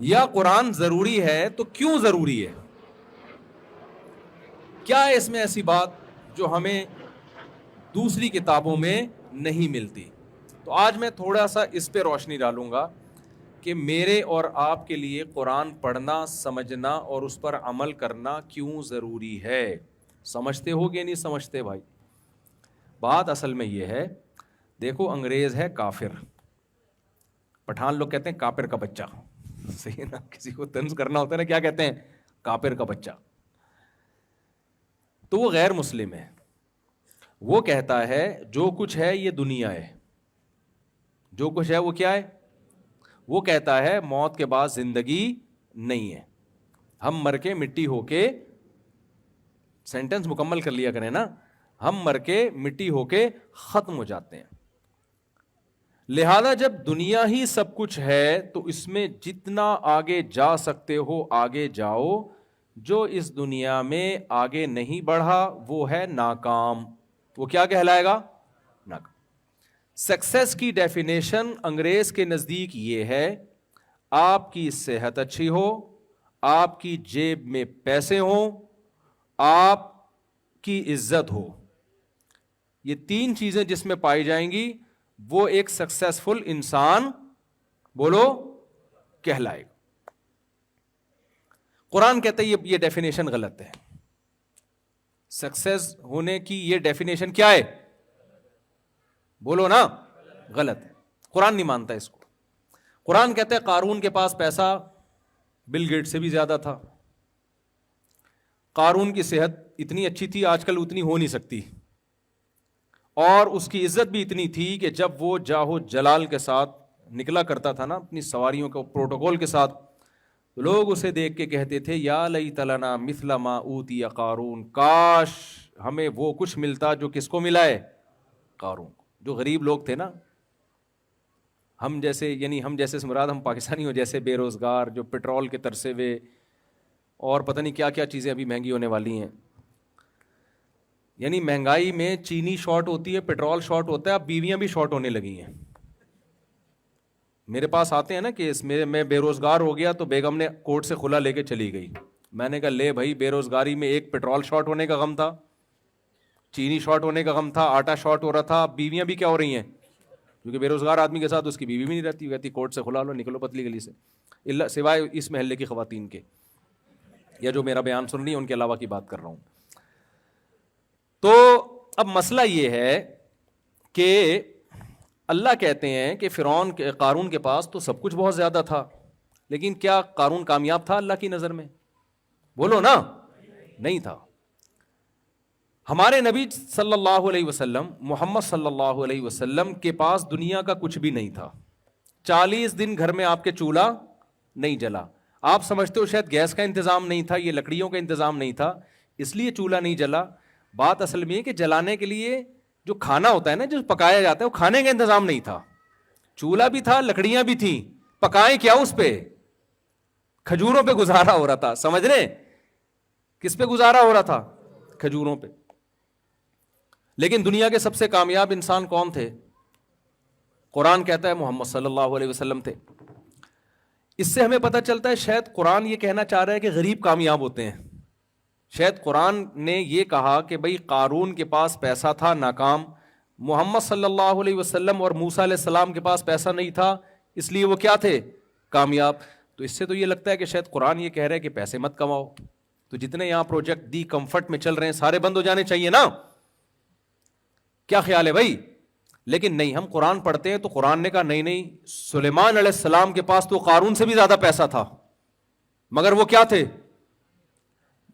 یا قرآن ضروری ہے تو کیوں ضروری ہے؟ کیا ہے اس میں ایسی بات جو ہمیں دوسری کتابوں میں نہیں ملتی؟ تو آج میں تھوڑا سا اس پہ روشنی ڈالوں گا کہ میرے اور آپ کے لیے قرآن پڑھنا، سمجھنا اور اس پر عمل کرنا کیوں ضروری ہے۔ سمجھتے ہو کہ نہیں سمجھتے بھائی؟ بات اصل میں یہ ہے، دیکھو انگریز ہے کافر، پٹھان لوگ کہتے ہیں کافر کا بچہ، صحیح نا؟ کسی کو طنز کرنا ہوتا ہے نا، کیا کہتے ہیں؟ کافر کا بچہ۔ تو وہ غیر مسلم ہے، وہ کہتا ہے جو کچھ ہے یہ دنیا ہے، جو کچھ ہے وہ کیا ہے؟ وہ کہتا ہے موت کے بعد زندگی نہیں ہے، ہم مر کے مٹی ہو کے، سینٹنس مکمل کر لیا کریں نا، ہم مر کے مٹی ہو کے ختم ہو جاتے ہیں۔ لہذا جب دنیا ہی سب کچھ ہے تو اس میں جتنا آگے جا سکتے ہو آگے جاؤ، جو اس دنیا میں آگے نہیں بڑھا وہ ہے ناکام۔ وہ کیا کہلائے گا؟ ناکام۔ سکسیس کی ڈیفینیشن انگریز کے نزدیک یہ ہے، آپ کی صحت اچھی ہو، آپ کی جیب میں پیسے ہوں، آپ کی عزت ہو، یہ تین چیزیں جس میں پائی جائیں گی وہ ایک سکسیسفل انسان بولو کہلائے گا۔ قرآن کہتا ہے یہ ڈیفینیشن غلط ہے، سکسیس ہونے کی یہ ڈیفینیشن کیا ہے؟ بولو نا، غلط ہے، قرآن نہیں مانتا اس کو۔ قرآن کہتا ہے قارون کے پاس پیسہ بل گیٹ سے بھی زیادہ تھا، قارون کی صحت اتنی اچھی تھی آج کل اتنی ہو نہیں سکتی، اور اس کی عزت بھی اتنی تھی کہ جب وہ جاہو جلال کے ساتھ نکلا کرتا تھا نا اپنی سواریوں کے پروٹوکول کے ساتھ، لوگ اسے دیکھ کے کہتے تھے یا لیت لنا مثل ما اوتی قارون، کاش ہمیں وہ کچھ ملتا جو کس کو ملا ہے؟ قارون کو۔ جو غریب لوگ تھے نا، ہم جیسے، یعنی ہم جیسے سے مراد ہم پاکستانی ہو، جیسے بے روزگار جو پیٹرول کے ترسے ہوئے اور پتہ نہیں کیا کیا چیزیں ابھی مہنگی ہونے والی ہیں، یعنی مہنگائی میں چینی شارٹ ہوتی ہے، پیٹرول شارٹ ہوتا ہے، اب بیویاں بھی شارٹ ہونے لگی ہیں۔ میرے پاس آتے ہیں نا کہ میں بے روزگار ہو گیا تو بیگم نے کورٹ سے خلا لے کے چلی گئی، میں نے کہا لے بھائی، بے روزگاری میں ایک پیٹرول شارٹ ہونے کا غم تھا، چینی شارٹ ہونے کا غم تھا، آٹا شارٹ ہو رہا تھا، اب بیویاں بھی کیا ہو رہی ہیں؟ کیونکہ بے روزگار آدمی کے ساتھ اس کی بیوی بھی نہیں رہتی، کہتی کورٹ سے کھلا لو، نکلو پتلی گلی سے، اللہ سوائے اس محلے کی خواتین کے، یا جو میرا بیان سن رہی ہیں ان کے علاوہ کی بات کر رہا ہوں۔ تو اب مسئلہ یہ ہے کہ اللہ کہتے ہیں کہ فرعون کے، قارون کے پاس تو سب کچھ بہت زیادہ تھا، لیکن کیا قارون کامیاب تھا اللہ کی نظر میں؟ بولو نا، نہیں تھا۔ ہمارے نبی صلی اللہ علیہ وسلم، محمد صلی اللہ علیہ وسلم کے پاس دنیا کا کچھ بھی نہیں تھا، 40 دن گھر میں آپ کے چولہا نہیں جلا۔ آپ سمجھتے ہو شاید گیس کا انتظام نہیں تھا، یہ لکڑیوں کا انتظام نہیں تھا اس لیے چولہا نہیں جلا۔ بات اصل میں ہے کہ جلانے کے لیے جو کھانا ہوتا ہے نا، جو پکایا جاتا ہے، وہ کھانے کا انتظام نہیں تھا، چولہا بھی تھا، لکڑیاں بھی تھیں، پکائیں کیا اس پہ؟ کھجوروں پہ گزارا ہو رہا تھا، سمجھ رہے؟ کس پہ گزارا ہو رہا تھا؟ کھجوروں پہ۔ لیکن دنیا کے سب سے کامیاب انسان کون تھے؟ قرآن کہتا ہے محمد صلی اللہ علیہ وسلم تھے۔ اس سے ہمیں پتہ چلتا ہے شاید قرآن یہ کہنا چاہ رہا ہے کہ غریب کامیاب ہوتے ہیں، شاید قرآن نے یہ کہا کہ بھئی قارون کے پاس پیسہ تھا، ناکام، محمد صلی اللہ علیہ وسلم اور موسیٰ علیہ السلام کے پاس پیسہ نہیں تھا اس لیے وہ کیا تھے؟ کامیاب۔ تو اس سے تو یہ لگتا ہے کہ شاید قرآن یہ کہہ رہا ہے کہ پیسے مت کماؤ، تو جتنے یہاں پروجیکٹ دی کمفرٹ میں چل رہے ہیں سارے بند ہو جانے چاہیے نا، کیا خیال ہے بھائی؟ لیکن نہیں، ہم قرآن پڑھتے ہیں تو قرآن نے کہا نہیں نہیں، سلیمان علیہ السلام کے پاس تو قارون سے بھی زیادہ پیسہ تھا، مگر وہ کیا تھے؟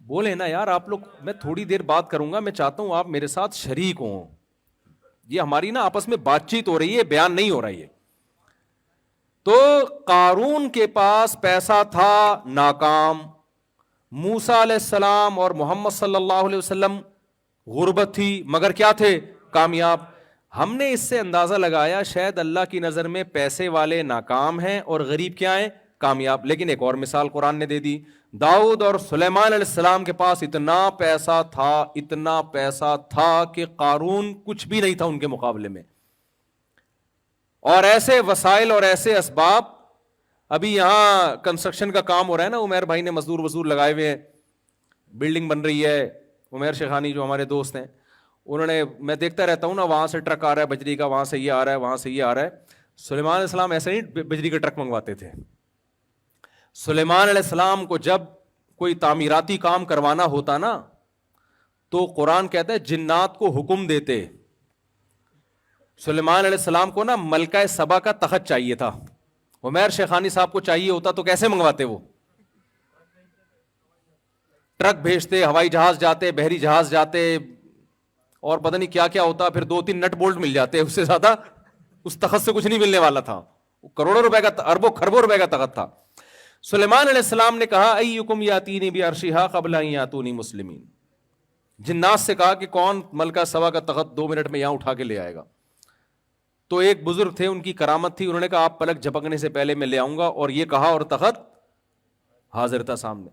بولے نا یار آپ لوگ، میں تھوڑی دیر بات کروں گا، میں چاہتا ہوں آپ میرے ساتھ شریک ہوں، یہ ہماری نا آپس میں بات چیت ہو رہی ہے، بیان نہیں ہو رہا ہے۔ تو قارون کے پاس پیسہ تھا، ناکام، موسیٰ علیہ السلام اور محمد صلی اللہ علیہ وسلم غربت تھی مگر کیا تھے؟ کامیاب۔ ہم نے اس سے اندازہ لگایا شاید اللہ کی نظر میں پیسے والے ناکام ہیں اور غریب کیا ہیں؟ کامیاب۔ لیکن ایک اور مثال قرآن نے دے دی، داؤد اور سلیمان علیہ السلام کے پاس اتنا پیسہ تھا، اتنا پیسہ تھا کہ قارون کچھ بھی نہیں تھا ان کے مقابلے میں، اور ایسے وسائل اور ایسے اسباب ابھی یہاں کنسٹرکشن کا کام ہو رہا ہے نا, عمیر بھائی نے مزدور لگائے ہوئے ہیں, بلڈنگ بن رہی ہے. عمیر شیخانی جو ہمارے دوست ہیں, انہوں نے, میں دیکھتا رہتا ہوں نا, وہاں سے ٹرک آ رہا ہے بجری کا, وہاں سے یہ آ رہا ہے, وہاں سے یہ آ رہا ہے. سلیمان علیہ السلام ایسے ہی بجری کے ٹرک منگواتے تھے. سلیمان علیہ السلام کو جب کوئی تعمیراتی کام کروانا ہوتا نا, تو قرآن کہتا ہے جنات کو حکم دیتے. سلیمان علیہ السلام کو نا ملکہ سبا کا تخت چاہیے تھا, عمیر شیخانی صاحب کو چاہیے ہوتا تو کیسے منگواتے؟ وہ ٹرک بھیجتے, ہوائی جہاز جاتے, بحری جہاز جاتے, اور پتہ نہیں کیا کیا ہوتا, پھر 2-3 نٹ بولٹ مل جاتے, اس سے زیادہ اس تخت سے کچھ نہیں ملنے والا تھا. کروڑوں روپے کا, اربوں خربوں روپے کا تخت تھا. سلیمان علیہ السلام نے کہا ایکم یاتینی بعرشھا قبل ان یاتونی مسلمین. جنات سے کہا کہ کون ملکہ سبا کا تخت 2 منٹ میں یہاں اٹھا کے لے آئے گا. تو ایک بزرگ تھے, ان کی کرامت تھی, انہوں نے کہا آپ پلک جھپکنے سے پہلے میں لے آؤں گا, اور یہ کہا اور تخت حاضر تھا سامنے.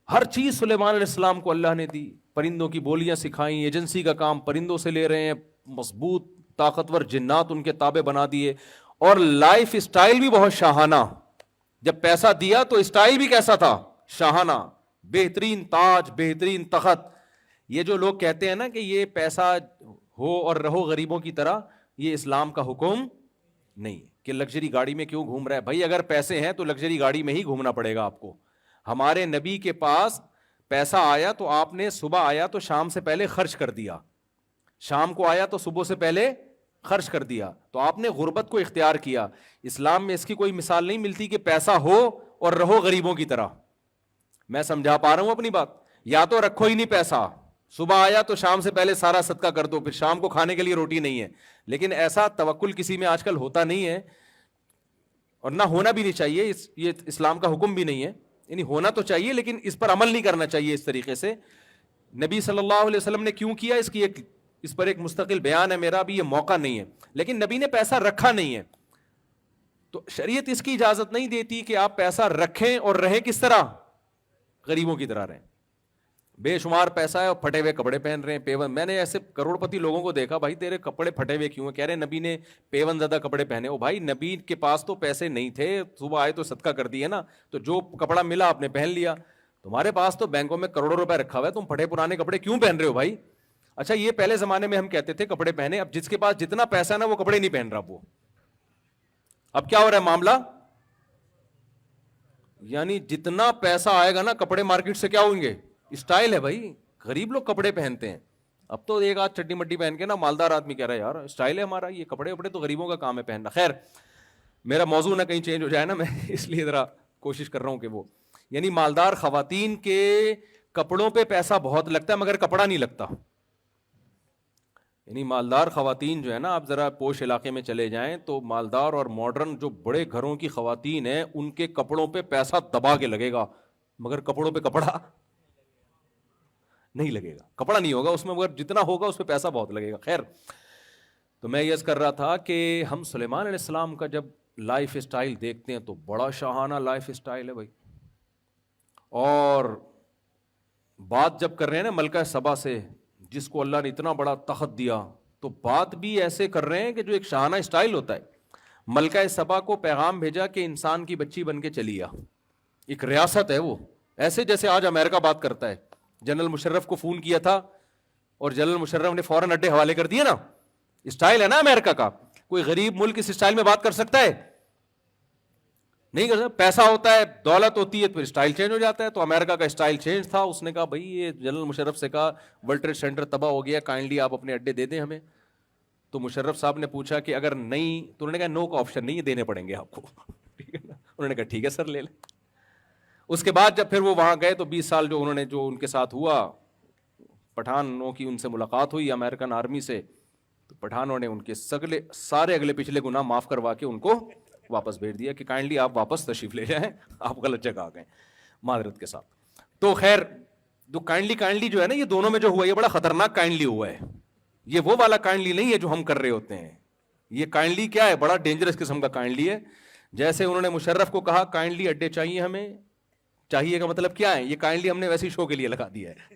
ہر چیز سلیمان علیہ السلام کو اللہ نے دی, پرندوں کی بولیاں سکھائیں, ایجنسی کا کام پرندوں سے لے رہے ہیں, مضبوط طاقتور جنات ان کے تابع بنا دیے, اور لائف اسٹائل بھی بہت شاہانہ. جب پیسہ دیا تو اسٹائل بھی کیسا تھا؟ شاہانہ, بہترین تاج, بہترین تخت. یہ جو لوگ کہتے ہیں نا کہ یہ پیسہ ہو اور رہو غریبوں کی طرح, یہ اسلام کا حکم نہیں کہ لگژری گاڑی میں کیوں گھوم رہا ہے. بھائی اگر پیسے ہیں تو لگژری گاڑی میں ہی گھومنا پڑے گا آپ کو. ہمارے نبی کے پاس پیسہ آیا تو آپ نے صبح آیا تو شام سے پہلے خرچ کر دیا, شام کو آیا تو صبح سے پہلے خرچ کر دیا, تو آپ نے غربت کو اختیار کیا. اسلام میں اس کی کوئی مثال نہیں ملتی کہ پیسہ ہو اور رہو غریبوں کی طرح. میں سمجھا پا رہا ہوں اپنی بات؟ یا تو رکھو ہی نہیں پیسہ, صبح آیا تو شام سے پہلے سارا صدقہ کر دو, پھر شام کو کھانے کے لیے روٹی نہیں ہے. لیکن ایسا توکل کسی میں آج کل ہوتا نہیں ہے, اور نہ ہونا بھی نہیں چاہیے. یہ اسلام کا حکم بھی نہیں ہے, یعنی ہونا تو چاہیے لیکن اس پر عمل نہیں کرنا چاہیے اس طریقے سے. نبی صلی اللہ علیہ وسلم نے کیوں کیا, اس پر ایک مستقل بیان ہے میرا, ابھی یہ موقع نہیں ہے. لیکن نبی نے پیسہ رکھا نہیں ہے, تو شریعت اس کی اجازت نہیں دیتی کہ آپ پیسہ رکھیں اور رہیں کس طرح؟ غریبوں کی طرح رہیں. بے شمار پیسہ ہے اور پھٹے ہوئے کپڑے پہن رہے ہیں, پیون. میں نے ایسے کروڑ پتی لوگوں کو دیکھا, بھائی تیرے کپڑے پھٹے ہوئے کیوں ہیں؟ کہہ رہے نبی نے پیون زدہ کپڑے پہنے. او بھائی, نبی کے پاس تو پیسے نہیں تھے, صبح آئے تو صدقہ کر دیے نا, تو جو کپڑا ملا آپ نے پہن لیا. تمہارے پاس تو بینکوں میں کروڑوں روپے رکھا ہوا ہے, تم پھٹے پرانے کپڑے کیوں پہن رہے ہو بھائی؟ اچھا, یہ پہلے زمانے میں ہم کہتے تھے کپڑے پہنے, اب جس کے پاس جتنا پیسہ نا وہ کپڑے نہیں پہن رہا. وہ اب کیا ہو رہا ہے معاملہ, یعنی جتنا پیسہ آئے گا نا کپڑے مارکیٹ سے کیا ہوئیں گے, اسٹائل ہے بھائی. غریب لوگ کپڑے پہنتے ہیں. اب تو ایک آدھ چٹی مٹی پہن کے نا مالدار آدمی کہہ رہا ہے یار اسٹائل ہے ہمارا, یہ کپڑے وپڑے تو غریبوں کا کام ہے پہننا. خیر, میرا موضوع نہ کہیں چینج ہو جائے نا, میں اس لیے ذرا کوشش کر رہا ہوں کہ وہ, یعنی مالدار خواتین کے کپڑوں پہ پیسہ بہت لگتا ہے مگر کپڑا نہیں لگتا. یعنی مالدار خواتین جو ہے نا, آپ ذرا پوش علاقے میں چلے جائیں تو مالدار اور ماڈرن جو بڑے گھروں کی خواتین ہیں, ان کے کپڑوں پہ پیسہ دبا کے لگے گا مگر کپڑوں پہ کپڑا نہیں لگے گا. کپڑا نہیں ہوگا اس میں, مگر جتنا ہوگا اس پہ پیسہ بہت لگے گا. خیر, تو میں یہ کر رہا تھا کہ ہم سلیمان علیہ السلام کا جب لائف اسٹائل دیکھتے ہیں تو بڑا شاہانہ لائف اسٹائل ہے بھائی. اور بات جب کر رہے ہیں نا ملکہ سبا سے, جس کو اللہ نے اتنا بڑا تخت دیا, تو بات بھی ایسے کر رہے ہیں کہ جو ایک شاہانہ اسٹائل ہوتا ہے. ملکہ سبا کو پیغام بھیجا کہ انسان کی بچی بن کے چلی آ. ایک ریاست ہے وہ, ایسے جیسے آج امریکہ بات کرتا ہے. جنرل مشرف کو فون کیا تھا اور جنرل مشرف نے فوراً اڈے حوالے کر دیے نا. اسٹائل ہے نا امریکہ کا. کوئی غریب ملک اس اسٹائل میں بات کر سکتا ہے؟ نہیں کر سکتا. پیسہ ہوتا ہے, دولت ہوتی ہے, پھر اسٹائل چینج ہو جاتا ہے. تو امریکہ کا اسٹائل چینج تھا. اس نے کہا بھائی, یہ جنرل مشرف سے کہا ورلڈ ٹریڈ سینٹر تباہ ہو گیا, کائنڈلی آپ اپنے اڈے دے دیں ہمیں. تو مشرف صاحب نے پوچھا کہ اگر نہیں, تو انہوں نے کہا نو کا آپشن نہیں ہے, دینے پڑیں گے آپ کو. ٹھیک ہے نا. انہوں نے کہا ٹھیک ہے سر, لے لیں. اس کے بعد جب پھر وہ وہاں گئے تو 20 سال جو انہوں نے جو ان کے ساتھ ہوا, پٹھانوں کی ان سے ملاقات ہوئی امریکن آرمی سے, تو پٹھانوں نے ان کے سارے اگلے پچھلے گناہ معاف کروا کے ان کو واپس بھیج دیا کہ کائنڈلی آپ واپس تشریف لے جائیں, آپ غلط جگہ آ گئے, معذرت کے ساتھ. تو خیر, جو کائنڈلی جو ہے نا, یہ دونوں میں جو ہوا یہ بڑا خطرناک کائنڈلی ہوا ہے. یہ وہ والا کائنڈلی نہیں ہے جو ہم کر رہے ہوتے ہیں. یہ کائنڈلی کیا ہے, بڑا ڈینجرس قسم کا کائنڈلی ہے. جیسے انہوں نے مشرف کو کہا کائنڈلی اڈے چاہیے ہمیں, چاہیے کا مطلب کیا ہے, یہ کائنڈلی ہم نے ویسے شو کے لیے لگا دیا ہے.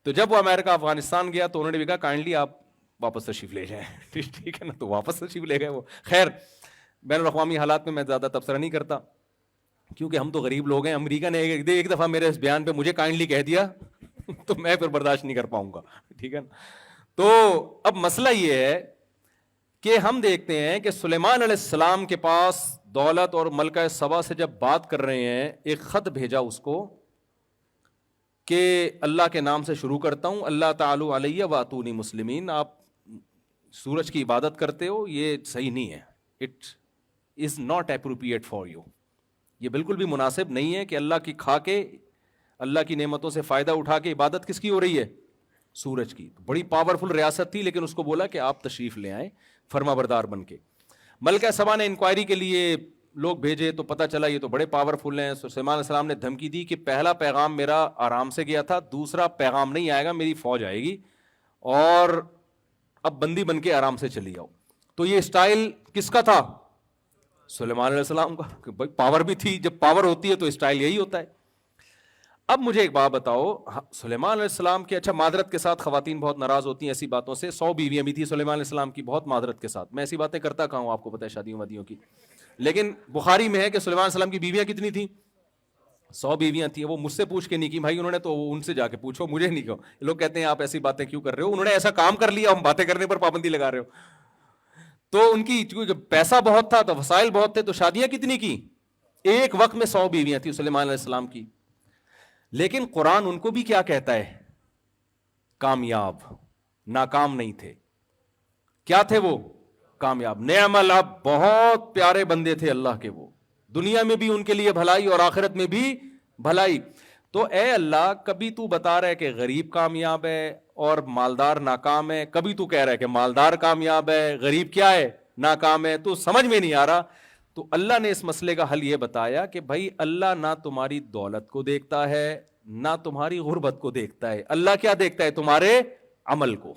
تو جب وہ امریکہ افغانستان گیا تو انہوں نے بھی کہا کائنڈلی آپ واپس تشریف لے جائیں. ٹھیک ہے نا, تو واپس تشریف لے گئے وہ. خیر, بین الاقوامی حالات میں میں زیادہ تبصرہ نہیں کرتا کیونکہ ہم تو غریب لوگ ہیں. امریکہ نے ایک دفعہ میرے اس بیان پہ مجھے کائنڈلی کہہ دیا تو میں پھر برداشت نہیں کر پاؤں گا, ٹھیک ہے نا. تو اب مسئلہ یہ ہے کہ ہم دیکھتے ہیں کہ سلیمان علیہ السلام کے پاس دولت اور ملکہ سبا سے جب بات کر رہے ہیں, ایک خط بھیجا اس کو کہ اللہ کے نام سے شروع کرتا ہوں, اللہ تعالی علیہ واتونی مسلمین. آپ سورج کی عبادت کرتے ہو, یہ صحیح نہیں ہے, it is not appropriate for you. یہ بالکل بھی مناسب نہیں ہے کہ اللہ کی کھا کے, اللہ کی نعمتوں سے فائدہ اٹھا کے عبادت کس کی ہو رہی ہے؟ سورج کی. بڑی پاورفل ریاست تھی, لیکن اس کو بولا کہ آپ تشریف لے آئیں فرما بردار بن کے. ملکہ سبا نے انکوائری کے لیے لوگ بھیجے تو پتہ چلا یہ تو بڑے پاورفل ہیں. سلیمان علیہ السلام نے دھمکی دی کہ پہلا پیغام میرا آرام سے گیا تھا, دوسرا پیغام نہیں آئے گا, میری فوج آئے گی اور اب بندی بن کے آرام سے چلی جاؤ. تو یہ اسٹائل کس کا تھا؟ سلیمان علیہ السلام کا. کہ بھائی پاور بھی تھی, جب پاور ہوتی ہے تو اسٹائل یہی ہوتا ہے. اب مجھے ایک بات بتاؤ, سلیمان علیہ السلام کے, اچھا معذرت کے ساتھ خواتین بہت ناراض ہوتی ہیں ایسی باتوں سے, 100 بیویاں بھی تھی سلیمان علیہ السلام کی, بہت معذرت کے ساتھ. میں ایسی باتیں کرتا کہاں ہوں, آپ کو پتہ ہے شادیوں وادیوں کی. لیکن بخاری میں ہے کہ سلیمان علیہ السلام کی بیویاں کتنی تھیں؟ 100 بیویاں تھیں. وہ مجھ سے پوچھ کے نہیں کی بھائی, انہوں نے تو ان سے جا کے پوچھو, مجھے نہیں کہو. لوگ کہتے ہیں آپ ایسی باتیں کیوں کر رہے ہو, انہوں نے ایسا کام کر لیا, ہم باتیں کرنے پر پابندی لگا رہے ہو. تو ان کی پیسہ بہت تھا تو وسائل بہت تھے, تو شادیاں کتنی کی؟ ایک وقت میں 100 بیویاں تھیں سلیمان علیہ السلام کی. لیکن قرآن ان کو بھی کیا کہتا ہے؟ کامیاب. ناکام نہیں تھے. کیا تھے وہ؟ کامیاب. نعم العبد, بہت پیارے بندے تھے اللہ کے وہ, دنیا میں بھی ان کے لیے بھلائی اور آخرت میں بھی بھلائی. تو اے اللہ, کبھی تو بتا رہا ہے کہ غریب کامیاب ہے اور مالدار ناکام ہے, کبھی تو کہہ رہا ہے کہ مالدار کامیاب ہے, غریب کیا ہے؟ ناکام ہے. تو سمجھ میں نہیں آ رہا. تو اللہ نے اس مسئلے کا حل یہ بتایا کہ بھائی اللہ نہ تمہاری دولت کو دیکھتا ہے نہ تمہاری غربت کو دیکھتا ہے. اللہ کیا دیکھتا ہے؟ تمہارے عمل کو.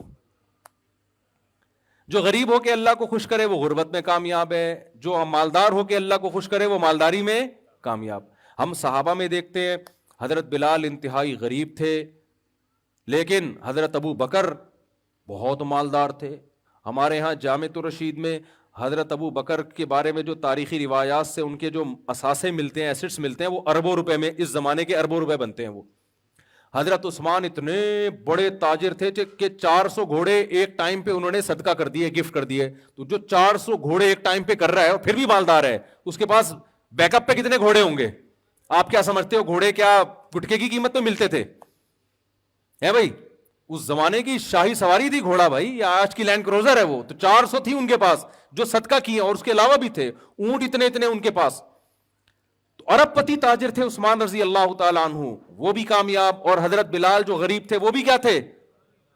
جو غریب ہو کے اللہ کو خوش کرے وہ غربت میں کامیاب ہے, جو مالدار ہو کے اللہ کو خوش کرے وہ مالداری میں کامیاب. ہم صحابہ میں دیکھتے ہیں, حضرت بلال انتہائی غریب تھے لیکن حضرت ابو بکر بہت مالدار تھے. ہمارے ہاں جامع الرشید میں حضرت ابو بکر کے بارے میں جو تاریخی روایات سے ان کے جو اثاثے ملتے ہیں, ایسٹس ملتے ہیں, وہ اربوں روپے میں, اس زمانے کے اربوں روپے بنتے ہیں وہ. حضرت عثمان اتنے بڑے تاجر تھے کہ 400 گھوڑے ایک ٹائم پہ انہوں نے صدقہ کر دیے, گفٹ کر دیے. تو جو 400 گھوڑے ایک ٹائم پہ کر رہا ہے اور پھر بھی مالدار ہے, اس کے پاس بیک اپ پہ کتنے گھوڑے ہوں گے؟ آپ کیا سمجھتے ہو گھوڑے کیا گٹکے کی قیمت میں ملتے تھے؟ ہے بھائی, اس زمانے کی شاہی سواری تھی گھوڑا بھائی, یا آج کی لینڈ کروزر ہے وہ. تو 400 تھی ان کے پاس جو صدقہ کیے, اور اس کے علاوہ بھی تھے اونٹ اتنے ان کے پاس. تو ارب پتی تاجر تھے عثمان رضی اللہ تعالیٰ عنہ, وہ بھی کامیاب, اور حضرت بلال جو غریب تھے وہ بھی کیا تھے؟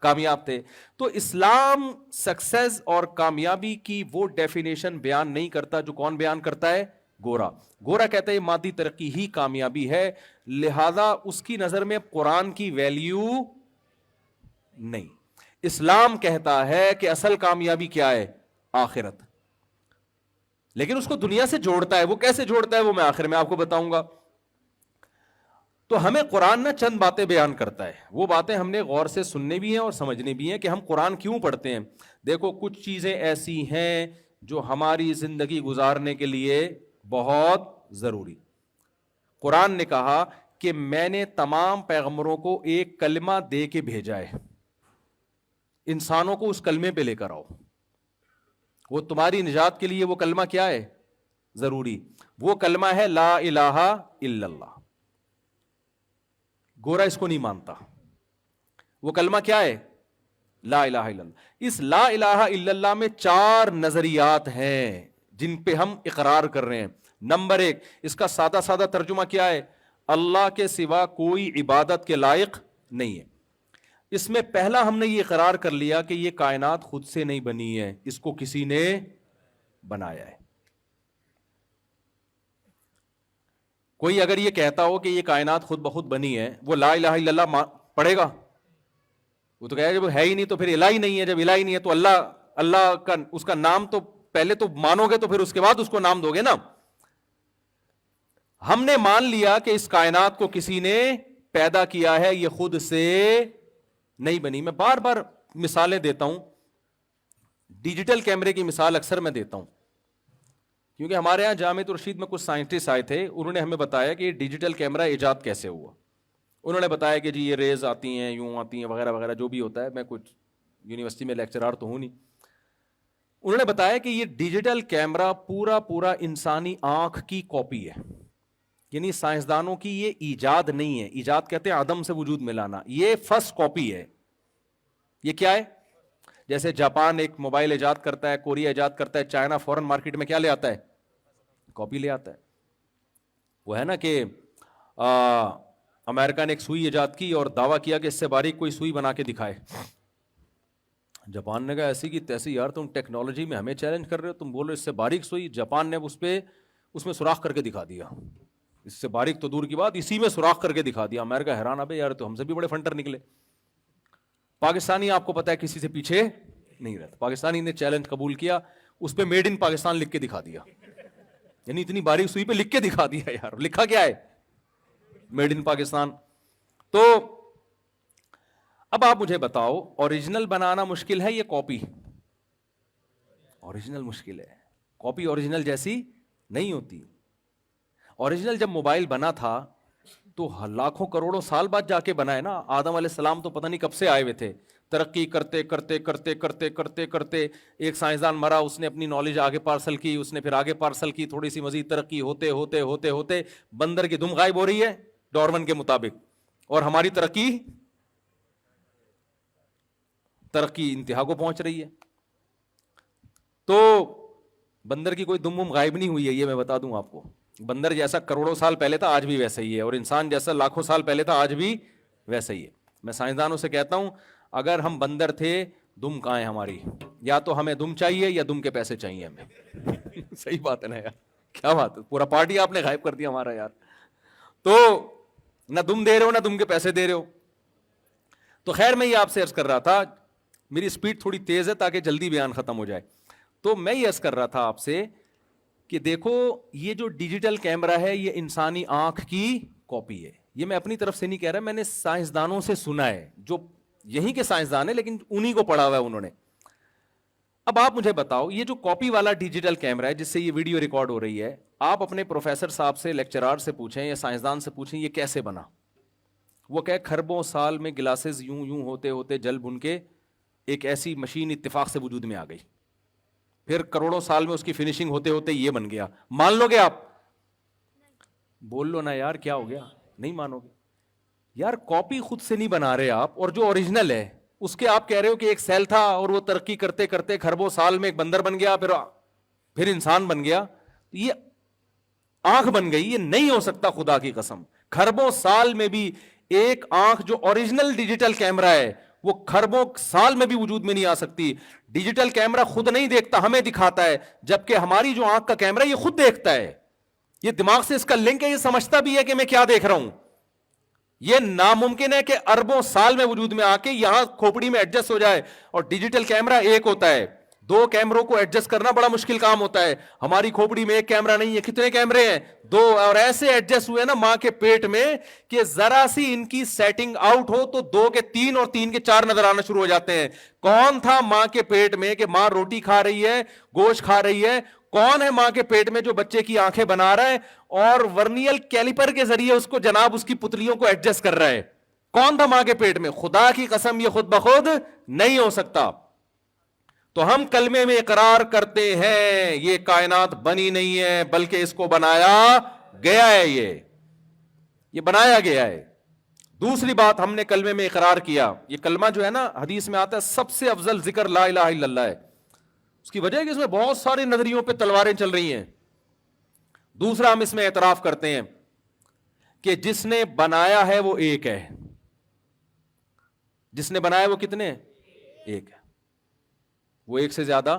کامیاب تھے. تو اسلام سکسیس اور کامیابی کی وہ ڈیفینیشن بیان نہیں کرتا جو کون بیان کرتا ہے؟ گورا. گورا کہتا ہے مادی ترقی ہی کامیابی ہے, لہذا اس کی نظر میں قرآن کی ویلیو نہیں. اسلام کہتا ہے کہ اصل کامیابی کیا ہے؟ آخرت. لیکن اس کو دنیا سے جوڑتا ہے. وہ کیسے جوڑتا ہے وہ میں آخر میں آپ کو بتاؤں گا. تو ہمیں قرآن نہ چند باتیں بیان کرتا ہے, وہ باتیں ہم نے غور سے سننے بھی ہیں اور سمجھنے بھی ہیں کہ ہم قرآن کیوں پڑھتے ہیں. دیکھو کچھ چیزیں ایسی ہیں جو ہماری زندگی گزارنے کے لیے بہت ضروری. قرآن نے کہا کہ میں نے تمام پیغمبروں کو ایک کلمہ دے کے بھیجا ہے, انسانوں کو اس کلمے پہ لے کر آؤ. وہ تمہاری نجات کے لیے وہ کلمہ کیا ہے؟ ضروری. وہ کلمہ ہے لا الہ الا اللہ. گورا اس کو نہیں مانتا. وہ کلمہ کیا ہے؟ لا الہ الا اللہ. اس لا الہ الا اللہ میں 4 نظریات ہیں جن پہ ہم اقرار کر رہے ہیں. نمبر 1, اس کا سادہ سادہ ترجمہ کیا ہے؟ اللہ کے سوا کوئی عبادت کے لائق نہیں ہے. اس میں پہلا ہم نے یہ اقرار کر لیا کہ یہ کائنات خود سے نہیں بنی ہے, اس کو کسی نے بنایا ہے. کوئی اگر یہ کہتا ہو کہ یہ کائنات خود بخود بنی ہے, وہ لا الہ الا اللہ پڑھے گا؟ وہ تو کہے گا جب ہے ہی نہیں تو پھر الہ ہی نہیں ہے. جب الہ ہی نہیں ہے تو اللہ کا اس کا نام تو پہلے تو مانو گے تو پھر اس کے بعد اس کو نام دو گے نا. ہم نے مان لیا کہ اس کائنات کو کسی نے پیدا کیا ہے, یہ خود سے نہیں بنی. میں بار بار مثالیں دیتا ہوں, ڈیجیٹل کیمرے کی مثال اکثر میں دیتا ہوں. کیونکہ ہمارے یہاں جامعۃ الرشید میں کچھ سائنٹسٹ آئے تھے, انہوں نے ہمیں بتایا کہ یہ ڈیجیٹل کیمرہ ایجاد کیسے ہوا. انہوں نے بتایا کہ جی یہ ریز آتی ہیں, یوں آتی ہیں, وغیرہ وغیرہ جو بھی ہوتا ہے. میں کچھ یونیورسٹی میں لیکچرار تو ہوں نہیں. انہوں نے بتایا کہ یہ ڈیجیٹل کیمرہ پورا انسانی آنکھ کی کاپی ہے. یعنی سائنسدانوں کی یہ ایجاد نہیں ہے, ایجاد کہتے ہیں عدم سے وجود میں لانا, یہ فرسٹ کاپی ہے. یہ کیا ہے؟ جیسے جاپان ایک موبائل ایجاد کرتا ہے, کوریا ایجاد کرتا ہے, چائنا فورن مارکیٹ میں کیا لے آتا ہے؟ کاپی لے آتا ہے. وہ ہے نا کہ امریکہ نے ایک سوئی ایجاد کی اور دعویٰ کیا کہ اس سے باریک کوئی سوئی بنا کے دکھائے. جاپان نے کہا ایسی کی تیسی, یار تم ٹیکنالوجی میں ہمیں چیلنج کر رہے ہو, تم بولو اس سے باریک سوئی. جاپان نے اس میں سوراخ کر کے دکھا دیا. اس سے باریک تو دور کی بات, اسی میں سوراخ کر کے دکھا دیا. امریکہ حیران, ابے یار تو ہم سے بھی بڑے فنٹر نکلے. پاکستانی آپ کو پتا ہے کسی سے پیچھے نہیں رہتا. پاکستانی نے چیلنج قبول کیا, اس پہ میڈ ان پاکستان لکھ کے دکھا دیا. یعنی اتنی باریک سوئی پہ لکھ کے دکھا دیا. یار لکھا کیا ہے؟ Made in Pakistan. تو اب آپ مجھے بتاؤ, اوریجنل بنانا مشکل ہے یا کاپی؟ اوریجنل مشکل ہے. کاپی اوریجنل جیسی نہیں ہوتی. اوریجنل جب موبائل بنا تھا تو لاکھوں کروڑوں سال بعد جا کے بنا ہے نا. آدم علیہ السلام تو پتہ نہیں کب سے آئے ہوئے تھے. ترقی کرتے کرتے کرتے کرتے کرتے کرتے ایک سائنسدان مرا, اس نے اپنی نالج آگے پارسل کی, اس نے پھر آگے پارسل کی, تھوڑی سی مزید ترقی ہوتے ہوتے ہوتے ہوتے بندر کی دم غائب ہو رہی ہے ڈارون کے مطابق, اور ہماری ترقی انتہا کو پہنچ رہی ہے. تو بندر کی کوئی دم غائب نہیں ہوئی ہے, یہ میں بتا دوں آپ کو. بندر جیسا کروڑوں سال پہلے تھا آج بھی ویسا ہی ہے, اور انسان جیسا لاکھوں سال پہلے تھا آج بھی ویسا ہی ہے. میں سائنسدانوں سے کہتا ہوں اگر ہم بندر تھے, دم کہاں ہے ہماری؟ یا تو ہمیں دم چاہیے یا دم کے پیسے چاہیے ہمیں. صحیح بات ہے نا یار, کیا بات ہے, پورا پارٹی آپ نے غائب کر دیا ہمارا یار. تو نہ دم دے رہے ہو نہ دم کے پیسے دے رہے ہو. تو خیر میں یہ آپ سے عرض کر رہا تھا, میری سپیڈ تھوڑی تیز ہے تاکہ جلدی بیان ختم ہو جائے. تو میں یہ عرض کر رہا تھا آپ سے کہ دیکھو یہ جو ڈیجیٹل کیمرہ ہے یہ انسانی آنکھ کی کاپی ہے. یہ میں اپنی طرف سے نہیں کہہ رہا, میں نے سائنسدانوں سے سنا ہے, جو یہیں کے سائنسدان ہیں لیکن انہی کو پڑھا ہوا ہے انہوں نے. اب آپ مجھے بتاؤ, یہ جو کاپی والا ڈیجیٹل کیمرہ ہے جس سے یہ ویڈیو ریکارڈ ہو رہی ہے, آپ اپنے پروفیسر صاحب سے, لیکچرار سے پوچھیں یا سائنسدان سے پوچھیں یہ کیسے بنا. وہ کہ کھربوں سال میں گلاسز یوں یوں ہوتے ہوتے جل بن کے ایک ایسی مشین اتفاق سے وجود میں آ گئی, پھر کروڑوں سال میں اس کی فنیشنگ ہوتے ہوتے یہ بن گیا. مان لو گے آپ؟ بول لو نا یار, کیا ہو گیا, نہیں مانو گے یار. کاپی خود سے نہیں بنا رہے آپ, اور جو اوریجنل ہے اس کے آپ کہہ رہے ہو کہ ایک سیل تھا اور وہ ترقی کرتے کرتے کھربوں سال میں ایک بندر بن گیا, پھر انسان بن گیا, یہ آنکھ بن گئی. یہ نہیں ہو سکتا خدا کی قسم. کھربوں سال میں بھی ایک آنکھ جو اوریجنل ڈیجیٹل کیمرہ ہے وہ کھربوں سال میں بھی وجود میں نہیں آ سکتی. ڈیجیٹل کیمرہ خود نہیں دیکھتا, ہمیں دکھاتا ہے, جبکہ ہماری جو آنکھ کا کیمرہ یہ خود دیکھتا ہے. یہ دماغ سے اس کا لنک ہے, یہ سمجھتا بھی ہے کہ میں کیا دیکھ رہا ہوں. یہ ناممکن ہے کہ اربوں سال میں وجود میں آ کے یہاں کھوپڑی میں ایڈجسٹ ہو جائے. اور ڈیجیٹل کیمرہ ایک ہوتا ہے, دو کیمروں کو ایڈجسٹ کرنا بڑا مشکل کام ہوتا ہے. ہماری کھوپڑی میں ایک کیمرہ نہیں ہے, کتنے کیمرے ہیں؟ دو. اور ایسے ایڈجسٹ ہوئے نا ماں کے پیٹ میں کہ ذرا سی ان کی سیٹنگ آؤٹ ہو تو 2 کے 3 اور 3 کے 4 نظر آنا شروع ہو جاتے ہیں. کون تھا ماں کے پیٹ میں کہ ماں روٹی کھا رہی ہے, گوشت کھا رہی ہے؟ کون ہے ماں کے پیٹ میں جو بچے کی آنکھیں بنا رہا ہے اور ورنیل کیلیپر کے ذریعے اس کو جناب اس کی پتلیوں کو ایڈجسٹ کر رہا ہے؟ کون تھا ماں کے پیٹ میں؟ خدا کی قسم یہ خود بخود نہیں ہو سکتا. تو ہم کلمے میں اقرار کرتے ہیں یہ کائنات بنی نہیں ہے بلکہ اس کو بنایا گیا ہے. یہ بنایا گیا ہے. دوسری بات ہم نے کلمے میں اقرار کیا, یہ کلمہ جو ہے نا حدیث میں آتا ہے سب سے افضل ذکر لا الہ الا اللہ ہے. اس کی وجہ ہے کہ اس میں بہت سارے نظریوں پہ تلواریں چل رہی ہیں. دوسرا ہم اس میں اعتراف کرتے ہیں کہ جس نے بنایا ہے وہ ایک ہے. جس نے بنایا وہ کتنے؟ ایک ہے. وہ ایک سے زیادہ.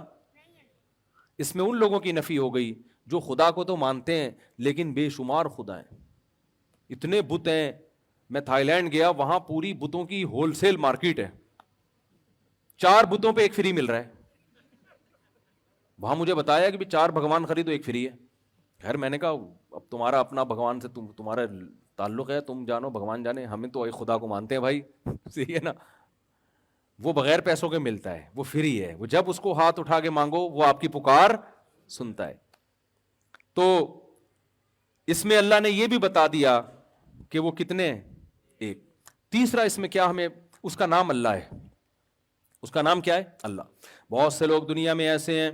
اس میں ان لوگوں کی نفی ہو گئی جو خدا کو تو مانتے ہیں لیکن بے شمار خدا ہیں, اتنے بت ہیں. میں تھائی لینڈ گیا, وہاں پوری بتوں کی ہول سیل مارکیٹ ہے, 4 بتوں پہ ایک فری مل رہا ہے. وہاں مجھے بتایا کہ 4 بھگوان خریدو ایک فری ہے. خیر میں نے کہا اب تمہارا اپنا بھگوان سے تمہارا تعلق ہے, تم جانو بھگوان جانے, ہمیں تو ایک خدا کو مانتے ہیں بھائی. صحیح ہے نا. وہ بغیر پیسوں کے ملتا ہے, وہ فری ہے, وہ جب اس کو ہاتھ اٹھا کے مانگو وہ آپ کی پکار سنتا ہے. تو اس میں اللہ نے یہ بھی بتا دیا کہ وہ کتنے ہیں؟ ایک. تیسرا اس میں کیا ہمیں اس کا نام اللہ ہے. اس کا نام کیا ہے؟ اللہ. بہت سے لوگ دنیا میں ایسے ہیں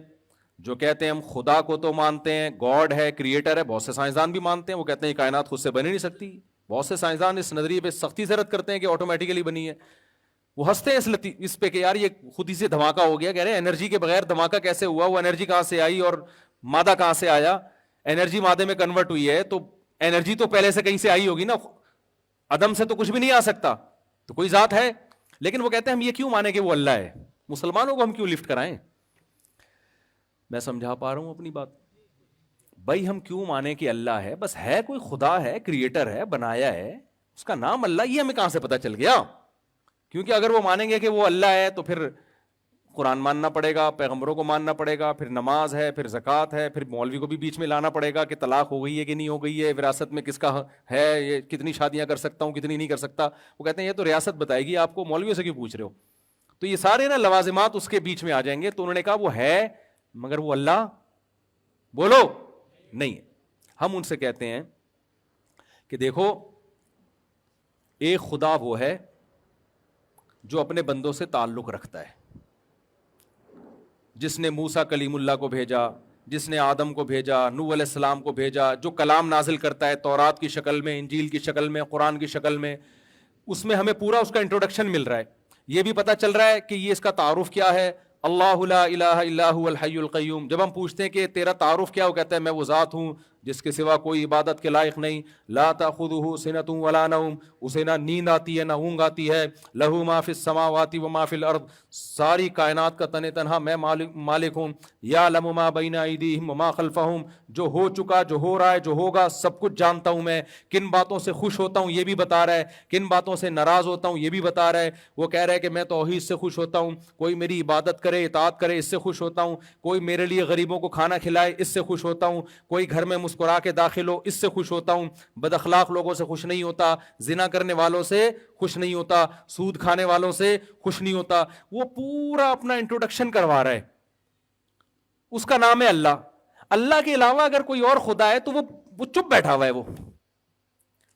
جو کہتے ہیں ہم خدا کو تو مانتے ہیں, گاڈ ہے, کریٹر ہے. بہت سے سائنسدان بھی مانتے ہیں, وہ کہتے ہیں کائنات خود سے بن ہی نہیں سکتی. بہت سے سائنسدان اس نظریے پہ سختی سے رد کرتے ہیں کہ آٹومیٹیکلی بنی ہے. وہ ہنستے ہیں اس پہ کہ یار یہ خود ہی سے دھماکہ ہو گیا. کہہ رہے ہیں انرجی کے بغیر دھماکہ کیسے ہوا؟ وہ انرجی کہاں سے آئی اور مادہ کہاں سے آیا؟ انرجی مادے میں کنورٹ ہوئی ہے تو انرجی تو پہلے سے کہیں سے آئی ہوگی نا, عدم سے تو کچھ بھی نہیں آ سکتا, تو کوئی ذات ہے. لیکن وہ کہتے ہیں ہم یہ کیوں مانیں کہ وہ اللہ ہے؟ مسلمانوں کو ہم کیوں لفٹ کرائیں؟ میں سمجھا پا رہا ہوں اپنی بات. بھائی ہم کیوں مانیں کہ اللہ ہے؟ بس ہے, کوئی خدا ہے, کریٹر ہے, بنایا ہے, اس کا نام اللہ, یہ ہمیں کہاں سے پتا چل گیا؟ کیونکہ اگر وہ مانیں گے کہ وہ اللہ ہے تو پھر قرآن ماننا پڑے گا, پیغمبروں کو ماننا پڑے گا, پھر نماز ہے, پھر زکوٰۃ ہے, پھر مولوی کو بھی بیچ میں لانا پڑے گا کہ طلاق ہو گئی ہے کہ نہیں ہو گئی ہے, وراثت میں کس کا ہے, یہ کتنی شادیاں کر سکتا ہوں, کتنی نہیں کر سکتا. وہ کہتے ہیں یہ تو ریاست بتائے گی آپ کو, مولویوں سے کیوں پوچھ رہے ہو؟ تو یہ سارے نا لوازمات اس کے بیچ میں آ جائیں گے. تو انہوں نے کہا وہ ہے مگر وہ اللہ بولو نہیں ہے. ہم ان سے کہتے ہیں کہ دیکھو ایک خدا وہ ہے جو اپنے بندوں سے تعلق رکھتا ہے, جس نے موسیٰ کلیم اللہ کو بھیجا, جس نے آدم کو بھیجا, نوح علیہ السلام کو بھیجا, جو کلام نازل کرتا ہے تورات کی شکل میں, انجیل کی شکل میں, قرآن کی شکل میں. اس میں ہمیں پورا اس کا انٹروڈکشن مل رہا ہے. یہ بھی پتہ چل رہا ہے کہ یہ اس کا تعارف کیا ہے, اللہ لا الہ الا هو الحی القیوم. جب ہم پوچھتے ہیں کہ تیرا تعارف کیا, وہ کہتا ہے میں وہ ذات ہوں جس کے سوا کوئی عبادت کے لائق نہیں, لا تاخذہ سنۃ ولا نوم, اسے نہ نیند آتی ہے نہ اونگ آتی ہے, لہ ما فی السماوات و ما فی الارض, ساری کائنات کا تن تنہا میں مالک ہوں, یعلم ما بین ایدیہم وما خلفہم, جو ہو چکا, جو ہو رہا ہے, جو ہوگا, سب کچھ جانتا ہوں میں. کن باتوں سے خوش ہوتا ہوں یہ بھی بتا رہا ہے, کن باتوں سے ناراض ہوتا ہوں یہ بھی بتا رہا ہے. وہ کہہ رہا ہے کہ میں توحید سے خوش ہوتا ہوں, کوئی میری عبادت کرے, اطاعت کرے, اس سے خوش ہوتا ہوں, کوئی میرے لیے غریبوں کو کھانا کھلائے, اس سے خوش ہوتا ہوں, کوئی گھر میں مسکرا کے داخل ہو, اس سے خوش ہوتا ہوں, بد اخلاق لوگوں سے خوش نہیں ہوتا, زنا کرنے والوں سے خوش نہیں ہوتا, سود کھانے والوں سے خوش نہیں ہوتا. وہ پورا اپنا انٹروڈکشن کروا رہا ہے. اس کا نام ہے اللہ. اللہ کے علاوہ اگر کوئی اور خدا ہے تو وہ چپ بیٹھا ہوا ہے. وہ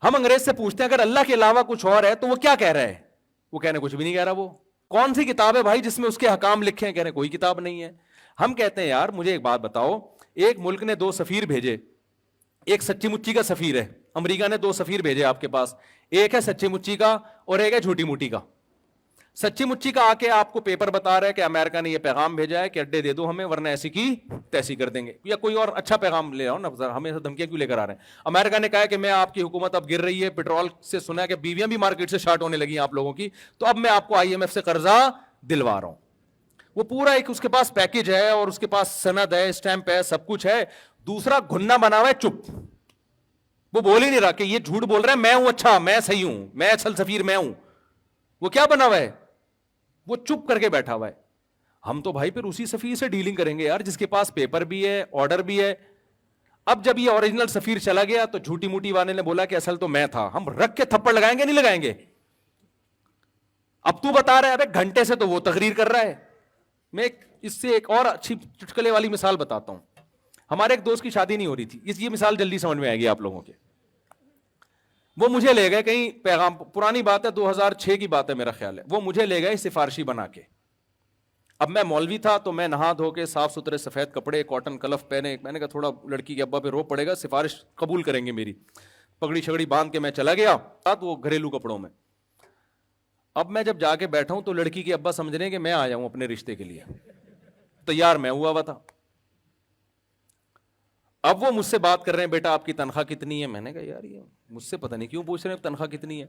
ہم انگریز سے پوچھتے ہیں اگر اللہ کے علاوہ کچھ اور ہے تو وہ کیا کہہ رہا ہے؟ وہ کہنے کچھ بھی نہیں کہہ رہا. وہ کون سی کتاب ہے بھائی جس میں اس کے حکام لکھے ہیں؟ کہنے کوئی کتاب نہیں ہے. ہم کہتے ہیں یار مجھے ایک بات بتاؤ, ایک ملک نے 2 سفیر بھیجے, ایک سچی مچی کا سفیر ہے, امریکہ نے 2 سفیر بھیجے آپ کے پاس, ایک ہے سچی مچی کا اور ایک ہے جھوٹی موٹی کا. سچی مچی کا آ کے آپ کو پیپر بتا رہا ہے کہ امریکہ نے یہ پیغام بھیجا ہے کہ اڈے دے دو ہمیں ورنہ ایسی کی تیسی کر دیں گے, یا کوئی اور اچھا پیغام لے آؤ نا, ہمیں دھمکیاں کیوں لے کر آ رہے ہیں؟ امریکہ نے کہا ہے کہ میں آپ کی حکومت اب گر رہی ہے, پیٹرول سے سنا ہے کہ بیویاں بھی مارکیٹ سے شارٹ ہونے لگی ہیں آپ لوگوں کی, تو اب میں آپ کو IMF سے قرضہ دلوا رہا ہوں. وہ پورا ایک اس کے پاس پیکج ہے اور اس کے پاس سند ہے, اسٹیمپ ہے, سب کچھ ہے. دوسرا گھنا بنا ہوا ہے چپ, وہ بول ہی نہیں رہا کہ یہ جھوٹ بول رہا ہے, میں ہوں اچھا, میں صحیح ہوں, میں اصل سفیر میں ہوں. وہ کیا بنا ہوا ہے؟ وہ چپ کر کے بیٹھا ہوا ہے. ہم تو بھائی پھر اسی سفیر سے ڈیلنگ کریں گے یار جس کے پاس پیپر بھی ہے, آرڈر بھی ہے. اب جب یہ اوریجنل سفیر چلا گیا تو جھوٹی موٹی والے نے بولا کہ اصل تو میں تھا. ہم رکھ کے تھپڑ لگائیں گے نہیں لگائیں گے؟ اب تو بتا رہا ہے ابے گھنٹے سے تو وہ تقریر کر رہا ہے. میں اس سے ایک اور اچھی چٹکلے والی مثال بتاتا ہوں. ہمارے ایک دوست کی شادی نہیں ہو رہی تھی, یہ مثال جلدی سمجھ میں آئے گی آپ لوگوں کے. وہ مجھے لے گئے کہیں پیغام, پرانی بات ہے 2006 کی بات ہے میرا خیال ہے, وہ مجھے لے گئے سفارشی بنا کے. اب میں مولوی تھا تو میں نہا دھو کے صاف ستھرے سفید کپڑے, کاٹن کلف پہنے, میں نے کہا تھوڑا لڑکی کے ابا پہ رو پڑے گا, سفارش قبول کریں گے میری. پگڑی شگڑی باندھ کے میں چلا گیا وہ گھریلو کپڑوں میں. اب میں جب جا کے بیٹھا ہوں تو لڑکی کے ابا سمجھ رہے ہیں کہ میں آیا ہوں اپنے رشتے کے لیے, تیار میں ہوا تھا. اب وہ مجھ سے بات کر رہے ہیں بیٹا آپ کی تنخواہ کتنی ہے؟ میں نے کہا یار یہ مجھ سے پتہ نہیں کیوں پوچھ رہے ہیں تنخواہ کتنی ہے.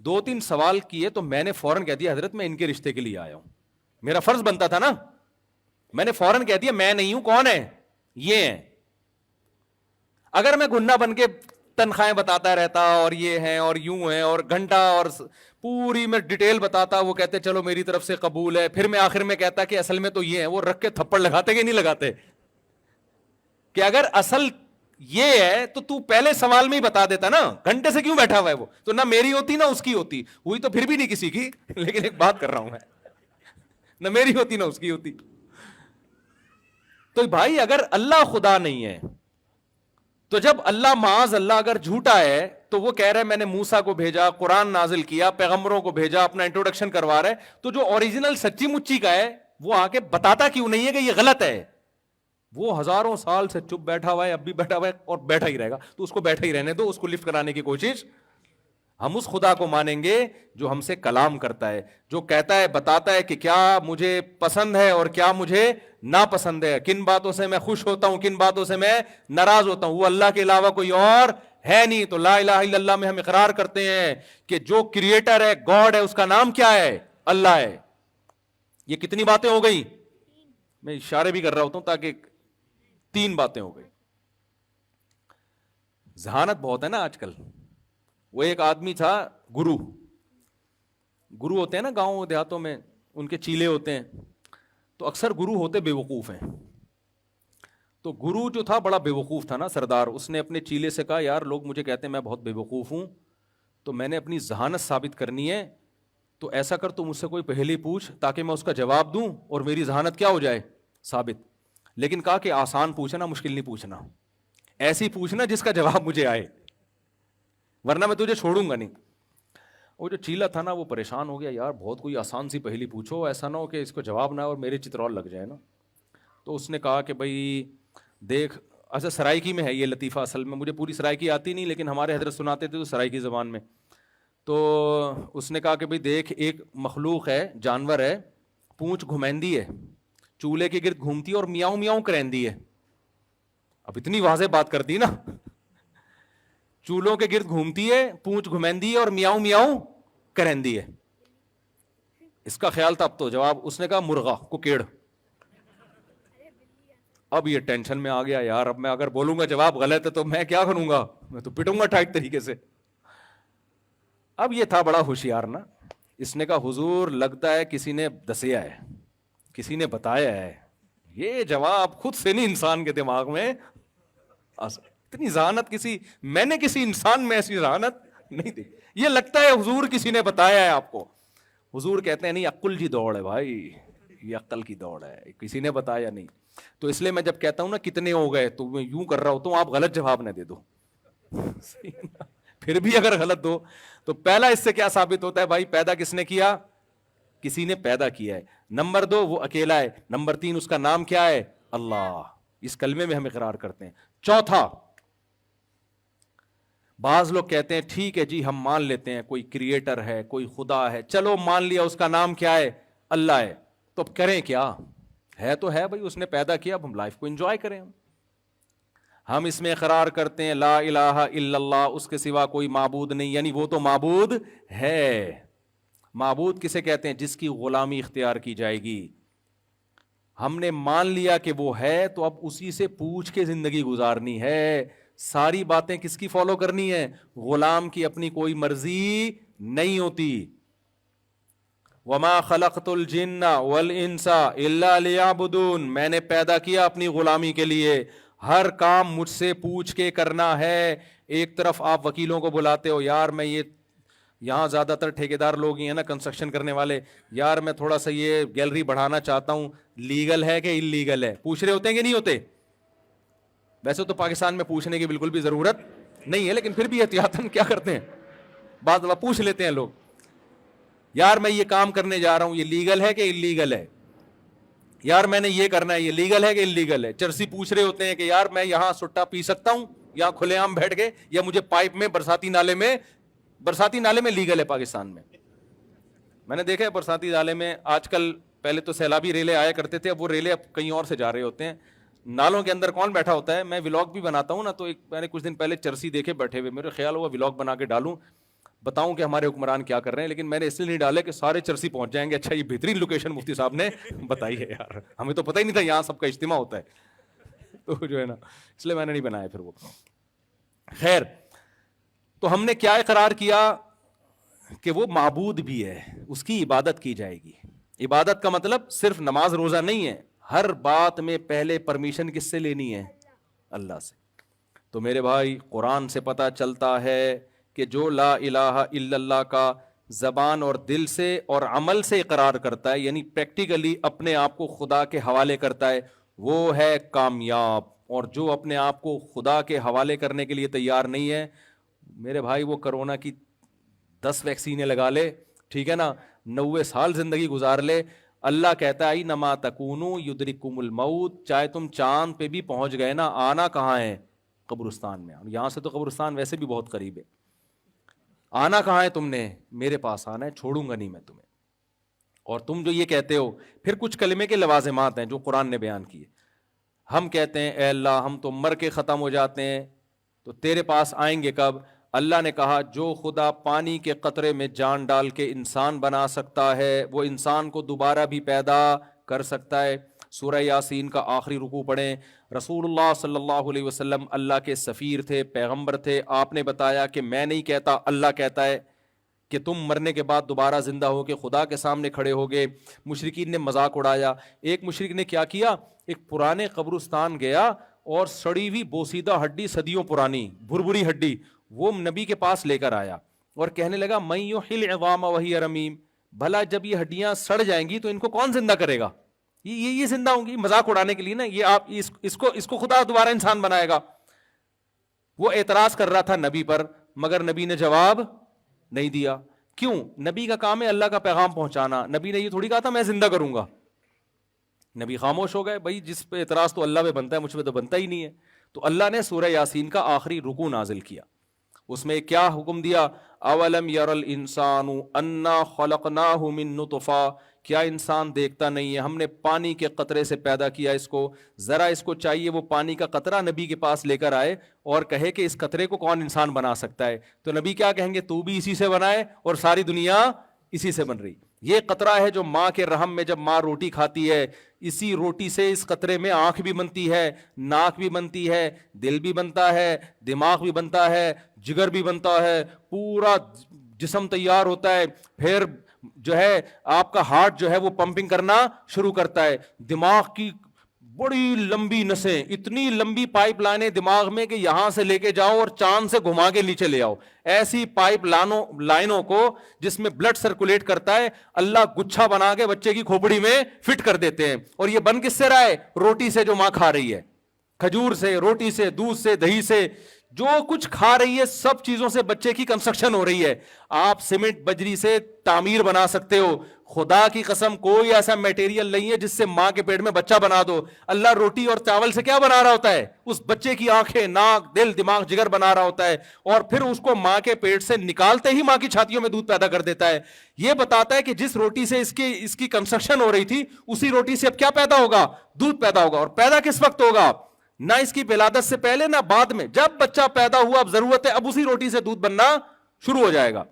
2-3 سوال کیے تو میں نے فوراً کہہ دیا حضرت میں ان کے رشتے کے لیے آیا ہوں. میرا فرض بنتا تھا نا, میں نے فوراً کہہ دیا میں نہیں ہوں, کون ہے یہ ہیں. اگر میں گھنا بن کے تنخواہیں بتاتا رہتا اور یہ ہیں اور یوں ہیں اور گھنٹہ اور پوری میں ڈیٹیل بتاتا, وہ کہتے چلو میری طرف سے قبول ہے, پھر میں آخر میں کہتا کہ اصل میں تو یہ ہے, وہ رکھ کے تھپڑ لگاتے کہ نہیں لگاتے کہ اگر اصل یہ ہے تو پہلے سوال میں ہی بتا دیتا نا, گھنٹے سے کیوں بیٹھا ہوا ہے وہ, تو نہ میری ہوتی نہ اس کی ہوتی, ہوئی تو پھر بھی نہیں کسی کی, لیکن ایک بات کر رہا ہوں میں, نہ میری ہوتی نہ اس کی ہوتی. تو بھائی اگر اللہ خدا نہیں ہے تو جب اللہ معاذ اللہ اگر جھوٹا ہے تو وہ کہہ رہا ہے میں نے موسیٰ کو بھیجا, قرآن نازل کیا, پیغمبروں کو بھیجا, اپنا انٹروڈکشن کروا رہا ہے, تو جو اوریجنل سچی مچی کا ہے وہ آ کے بتاتا کیوں نہیں ہے کہ یہ غلط ہے؟ وہ ہزاروں سال سے چپ بیٹھا ہوا ہے, اب بھی بیٹھا ہوا ہے اور بیٹھا ہی رہے گا, تو اس کو بیٹھا ہی رہنے دو, اس کو لفٹ کرانے کی کوشش. ہم اس خدا کو مانیں گے جو ہم سے کلام کرتا ہے, جو کہتا ہے, بتاتا ہے کہ کیا مجھے پسند ہے اور کیا مجھے ناپسند ہے, کن باتوں سے میں خوش ہوتا ہوں, کن باتوں سے میں ناراض ہوتا ہوں. وہ اللہ کے علاوہ کوئی اور ہے نہیں. تو لا الہ الا اللہ میں ہم اقرار کرتے ہیں کہ جو کریٹر ہے, گاڈ ہے, اس کا نام کیا ہے؟ اللہ ہے. یہ کتنی باتیں ہو گئی؟ میں اشارے بھی کر رہا ہوتا ہوں تاکہ 3 باتیں ہو گئی. ذہانت بہت ہے نا آج کل. وہ ایک آدمی تھا, گرو ہوتے ہیں نا گاؤں دیہاتوں میں, ان کے چیلے ہوتے ہیں, تو اکثر گرو ہوتے بے وقوف ہیں. تو گرو جو تھا بڑا بے وقوف تھا نا سردار, اس نے اپنے چیلے سے کہا یار لوگ مجھے کہتے ہیں میں بہت بے وقوف ہوں, تو میں نے اپنی ذہانت ثابت کرنی ہے, تو ایسا کر تو مجھ سے کوئی پہلی پوچھ تاکہ میں اس کا جواب دوں اور میری ذہانت کیا ہو جائے؟ ثابت. لیکن کہا کہ آسان پوچھنا, مشکل نہیں پوچھنا, ایسی پوچھنا جس کا جواب مجھے آئے, ورنہ میں تجھے چھوڑوں گا نہیں. وہ جو چیلا تھا نا وہ پریشان ہو گیا, یار بہت کوئی آسان سی پہلی پوچھو, ایسا نہ ہو کہ اس کو جواب نہ اور میرے چترول لگ جائے نا. تو اس نے کہا کہ بھائی دیکھ, اچھا سرائکی میں ہے یہ لطیفہ, اصل میں مجھے پوری سرائکی آتی نہیں, لیکن ہمارے حضرت سناتے تھے تو سرائکی زبان میں. تو اس نے کہا کہ بھائی دیکھ, ایک مخلوق ہے, جانور ہے, پونچھ گھمیندی ہے, چولہے کے گرد گھومتی ہے اور میاؤں میاؤں کرندی ہے. اب اتنی واضح بات کر دی نا, چولہوں کے گرد گھومتی ہے, پونچھ گھمیندی ہے اور میاؤں میاؤں کرندی ہے. اس کا خیال تھا. اب تو جواب اس نے کہا مرغا ککیڑ. اب یہ ٹینشن میں آ گیا, یار اب میں اگر بولوں گا جواب غلط ہے تو میں کیا کروں گا, میں تو پٹوں گا ٹائٹ طریقے سے. اب یہ تھا بڑا ہوشیار نا, اس نے کہا حضور لگتا ہے کسی نے دسیا ہے, کسی نے بتایا ہے, یہ جواب خود سے نہیں انسان کے دماغ میں اتنی ذہانت میں نے کسی انسان میں ایسی ذہانت نہیں دی, یہ لگتا ہے حضور کسی نے بتایا ہے آپ کو. حضور کہتے ہیں نہیں, عقل کی دوڑ ہے بھائی, یہ عقل کی دوڑ ہے, کسی نے بتایا نہیں. تو اس لیے میں جب کہتا ہوں نا کتنے ہو گئے, تو میں یوں کر رہا ہوتا ہوں آپ غلط جواب نہ دے دو. پھر بھی اگر غلط دو تو پہلا اس سے کیا ثابت ہوتا ہے بھائی, پیدا کس نے کیا؟ کسی نے پیدا کیا ہے. نمبر 2 وہ اکیلا ہے. نمبر 3 اس کا نام کیا ہے؟ اللہ. اس کلمے میں ہم اقرار کرتے ہیں. چوتھا, بعض لوگ کہتے ہیں ٹھیک ہے جی ہم مان لیتے ہیں کوئی کریٹر ہے, کوئی خدا ہے, چلو مان لیا, اس کا نام کیا ہے؟ اللہ ہے. تو اب کریں کیا؟ ہے تو ہے بھائی, اس نے پیدا کیا, اب ہم لائف کو انجوائے کریں. ہم اس میں اقرار کرتے ہیں لا الہ الا اللہ, اس کے سوا کوئی معبود نہیں, یعنی وہ تو معبود ہے. معبود کسے کہتے ہیں؟ جس کی غلامی اختیار کی جائے گی. ہم نے مان لیا کہ وہ ہے, تو اب اسی سے پوچھ کے زندگی گزارنی ہے. ساری باتیں کس کی فالو کرنی ہے؟ غلام کی, اپنی کوئی مرضی نہیں ہوتی. وما خلقت الجن والانس الا لیعبدون, میں نے پیدا کیا اپنی غلامی کے لیے, ہر کام مجھ سے پوچھ کے کرنا ہے. ایک طرف آپ وکیلوں کو بلاتے ہو, یار میں یہ, یہاں زیادہ تر ٹھیکیدار لوگ ہی ہیں نا کنسٹرکشن کرنے والے, یار میں تھوڑا سا یہ گیلری بڑھانا چاہتا ہوں, لیگل ہے کہ انلیگل ہے؟ پوچھ رہے ہوتے ہیں کہ نہیں ہوتے؟ ویسے تو پاکستان میں پوچھنے کی بالکل بھی ضرورت نہیں ہے, لیکن پھر بھی احتیاطاً کیا کرتے ہیں, بعض دفعہ پوچھ لیتے ہیں لوگ, یار میں یہ کام کرنے جا رہا ہوں, یہ لیگل ہے کہ انلیگل ہے؟ یار میں نے یہ کرنا ہے, یہ لیگل ہے کہ انلیگل ہے؟ چرسی پوچھ رہے ہوتے ہیں کہ یار میں یہاں سٹا پی سکتا ہوں یہاں کھلے عام بیٹھ کے, یا مجھے پائپ میں برساتی نالے میں لیگل ہے پاکستان میں؟ میں نے دیکھا ہے برساتی نالے میں آج کل, پہلے تو سیلابی ریلے آیا کرتے تھے, اب وہ ریلے اب کہیں اور سے جا رہے ہوتے ہیں. نالوں کے اندر کون بیٹھا ہوتا ہے؟ میں ولاگ بھی بناتا ہوں نا, تو میں نے کچھ دن پہلے چرسی دیکھے بیٹھے ہوئے, میرے خیال ہوا ولاگ بنا کے ڈالوں, بتاؤں کہ ہمارے حکمران کیا کر رہے ہیں, لیکن میں نے اس لیے نہیں ڈالے کہ سارے چرسی پہنچ جائیں گے. اچھا یہ بہترین لوکیشن مفتی صاحب نے بتائی ہے, یار ہمیں تو پتہ ہی نہیں تھا یہاں سب کا اجتماع ہوتا ہے, تو جو ہے نا اس لیے میں نے نہیں بنایا پھر وہ. خیر, تو ہم نے کیا اقرار کیا کہ وہ معبود بھی ہے, اس کی عبادت کی جائے گی. عبادت کا مطلب صرف نماز روزہ نہیں ہے, ہر بات میں پہلے پرمیشن کس سے لینی ہے؟ اللہ سے. تو میرے بھائی قرآن سے پتہ چلتا ہے کہ جو لا الہ الا اللہ کا زبان اور دل سے اور عمل سے اقرار کرتا ہے, یعنی پریکٹیکلی اپنے آپ کو خدا کے حوالے کرتا ہے, وہ ہے کامیاب. اور جو اپنے آپ کو خدا کے حوالے کرنے کے لیے تیار نہیں ہے، میرے بھائی وہ کرونا کی 10 ویکسینیں لگا لے، ٹھیک ہے نا، 90 سال زندگی گزار لے، اللہ کہتا ہے نما تکونو یدرککم الموت، چاہے تم چاند پہ بھی پہنچ گئے نا، آنا کہاں ہے؟ قبرستان میں. یہاں سے تو قبرستان ویسے بھی بہت قریب ہے. آنا کہاں ہے تم نے؟ میرے پاس آنا ہے، چھوڑوں گا نہیں میں تمہیں. اور تم جو یہ کہتے ہو، پھر کچھ کلمے کے لوازمات ہیں جو قرآن نے بیان کیے. ہم کہتے ہیں اے اللہ ہم تو مر کے ختم ہو جاتے ہیں، تو تیرے پاس آئیں گے کب؟ اللہ نے کہا جو خدا پانی کے قطرے میں جان ڈال کے انسان بنا سکتا ہے، وہ انسان کو دوبارہ بھی پیدا کر سکتا ہے. سورہ یاسین کا آخری رکوع پڑھیں. رسول اللہ صلی اللہ علیہ وسلم اللہ کے سفیر تھے، پیغمبر تھے. آپ نے بتایا کہ میں نہیں کہتا، اللہ کہتا ہے کہ تم مرنے کے بعد دوبارہ زندہ ہو کے خدا کے سامنے کھڑے ہوگے. مشرکین نے مذاق اڑایا. ایک مشرک نے کیا کیا، ایک پرانے قبرستان گیا اور سڑی ہوئی بوسیدہ ہڈی، صدیوں پرانی بھربھری ہڈی، وہ نبی کے پاس لے کر آیا اور کہنے لگا من یحیی العظام وہی رمیم، بھلا جب یہ ہڈیاں سڑ جائیں گی تو ان کو کون زندہ کرے گا؟ یہ زندہ ہوں گی. مذاق اڑانے کے لیے نا، یہ آپ اس کو خدا دوبارہ انسان بنائے گا. وہ اعتراض کر رہا تھا نبی پر، مگر نبی نے جواب نہیں دیا. کیوں؟ نبی کا کام ہے اللہ کا پیغام پہنچانا. نبی نے یہ تھوڑی کہا تھا میں زندہ کروں گا. نبی خاموش ہو گئے. بھائی جس پہ اعتراض تو اللہ پہ بنتا ہے، مجھ پہ تو بنتا ہی نہیں ہے. تو اللہ نے سورہ یاسین کا آخری رکوع نازل کیا. اس میں کیا حکم دیا؟ اولم یر الانسان انا خلقناہ من نطفہ، کیا انسان دیکھتا نہیں ہے ہم نے پانی کے قطرے سے پیدا کیا اس کو. ذرا اس کو چاہیے وہ پانی کا قطرہ نبی کے پاس لے کر آئے اور کہے کہ اس قطرے کو کون انسان بنا سکتا ہے. تو نبی کیا کہیں گے؟ تو بھی اسی سے بنائے اور ساری دنیا اسی سے بن رہی. یہ قطرہ ہے جو ماں کے رحم میں جب ماں روٹی کھاتی ہے، اسی روٹی سے اس قطرے میں آنکھ بھی بنتی ہے، ناک بھی بنتی ہے، دل بھی بنتا ہے، دماغ بھی بنتا ہے، جگر بھی بنتا ہے، پورا جسم تیار ہوتا ہے. پھر جو ہے آپ کا ہارٹ جو ہے وہ پمپنگ کرنا شروع کرتا ہے. دماغ کی بڑی لمبی نسیں، اتنی لمبی پائپ لائنیں دماغ میں کہ یہاں سے لے کے جاؤ اور چاند سے گھما کے نیچے لے آؤ. ایسی پائپ لائنوں کو جس میں بلڈ سرکولیٹ کرتا ہے، اللہ گچھا بنا کے بچے کی کھوپڑی میں فٹ کر دیتے ہیں. اور یہ بن کس سے رہا ہے؟ روٹی سے جو ماں کھا رہی ہے، کھجور سے، روٹی سے، دودھ سے، دہی سے، جو کچھ کھا رہی ہے سب چیزوں سے بچے کی کنسٹرکشن ہو رہی ہے. آپ سیمنٹ بجری سے تعمیر بنا سکتے ہو، خدا کی قسم کوئی ایسا میٹیریل نہیں ہے جس سے ماں کے پیٹ میں بچہ بنا دو. اللہ روٹی اور چاول سے کیا بنا رہا ہوتا ہے؟ اس بچے کی آنکھیں، ناک، دل، دماغ، جگر بنا رہا ہوتا ہے، اور پھر اس کو ماں کے پیٹ سے نکالتے ہی ماں کی چھاتیوں میں دودھ پیدا کر دیتا ہے. یہ بتاتا ہے کہ جس روٹی سے اس کی کنسٹرکشن ہو رہی تھی، اسی روٹی سے اب کیا پیدا ہوگا؟ دودھ پیدا ہوگا. اور پیدا کس وقت ہوگا؟ نہ اس کی ولادت سے پہلے نہ بعد میں. جب بچہ پیدا ہوا اب ضرورت ہے، اب اسی روٹی سے دودھ بننا شروع ہو جائے گا.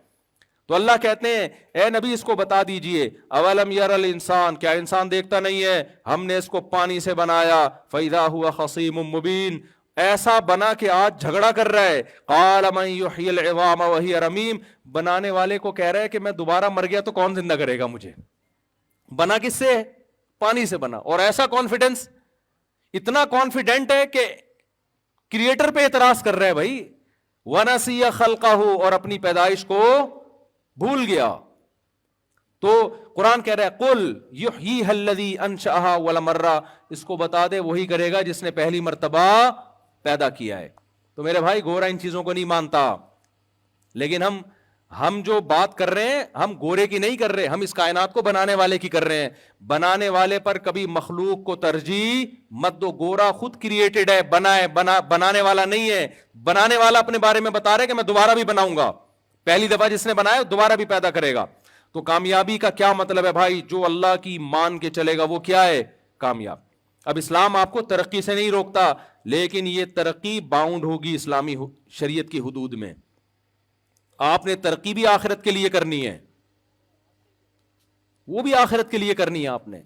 تو اللہ کہتے ہیں اے نبی اس کو بتا دیجئے اولم یر الانسان، کیا انسان دیکھتا نہیں ہے ہم نے اس کو پانی سے بنایا، فاذا هو خصیم مبین، ایسا بنا کہ آج جھگڑا کر رہا ہے. قال من یحیی العظام وهی رمیم، بنانے والے کو کہہ رہا ہے کہ میں دوبارہ مر گیا تو کون زندہ کرے گا مجھے؟ بنا کس سے؟ پانی سے بنا. اور ایسا کانفیڈنس، اتنا کانفیڈنٹ ہے کہ کریٹر پہ اعتراض کر رہا ہے بھائی. وَنَسِيَ خَلْقَهُ، اور اپنی پیدائش کو بھول گیا. تو قرآن کہہ رہا ہے قُلْ يُحْيِيهَا الَّذِي أَنشَأَهَا أَوَّلَ مَرَّةٍ، اس کو بتا دے وہی کرے گا جس نے پہلی مرتبہ پیدا کیا ہے. تو میرے بھائی گورا ان چیزوں کو نہیں مانتا، لیکن ہم جو بات کر رہے ہیں ہم گورے کی نہیں کر رہے، ہم اس کائنات کو بنانے والے کی کر رہے ہیں. بنانے والے پر کبھی مخلوق کو ترجیح مت دو. گورا خود کریٹڈ ہے، بنانے والا نہیں ہے. بنانے والا اپنے بارے میں بتا رہے کہ میں دوبارہ بھی بناؤں گا. پہلی دفعہ جس نے بنایا دوبارہ بھی پیدا کرے گا. تو کامیابی کا کیا مطلب ہے بھائی؟ جو اللہ کی مان کے چلے گا وہ کیا ہے؟ کامیاب. اب اسلام آپ کو ترقی سے نہیں روکتا، لیکن یہ ترقی باؤنڈ ہوگی اسلامی شریعت کی حدود میں. آپ نے ترقی بھی آخرت کے لیے کرنی ہے، وہ بھی آخرت کے لیے کرنی ہے آپ نے.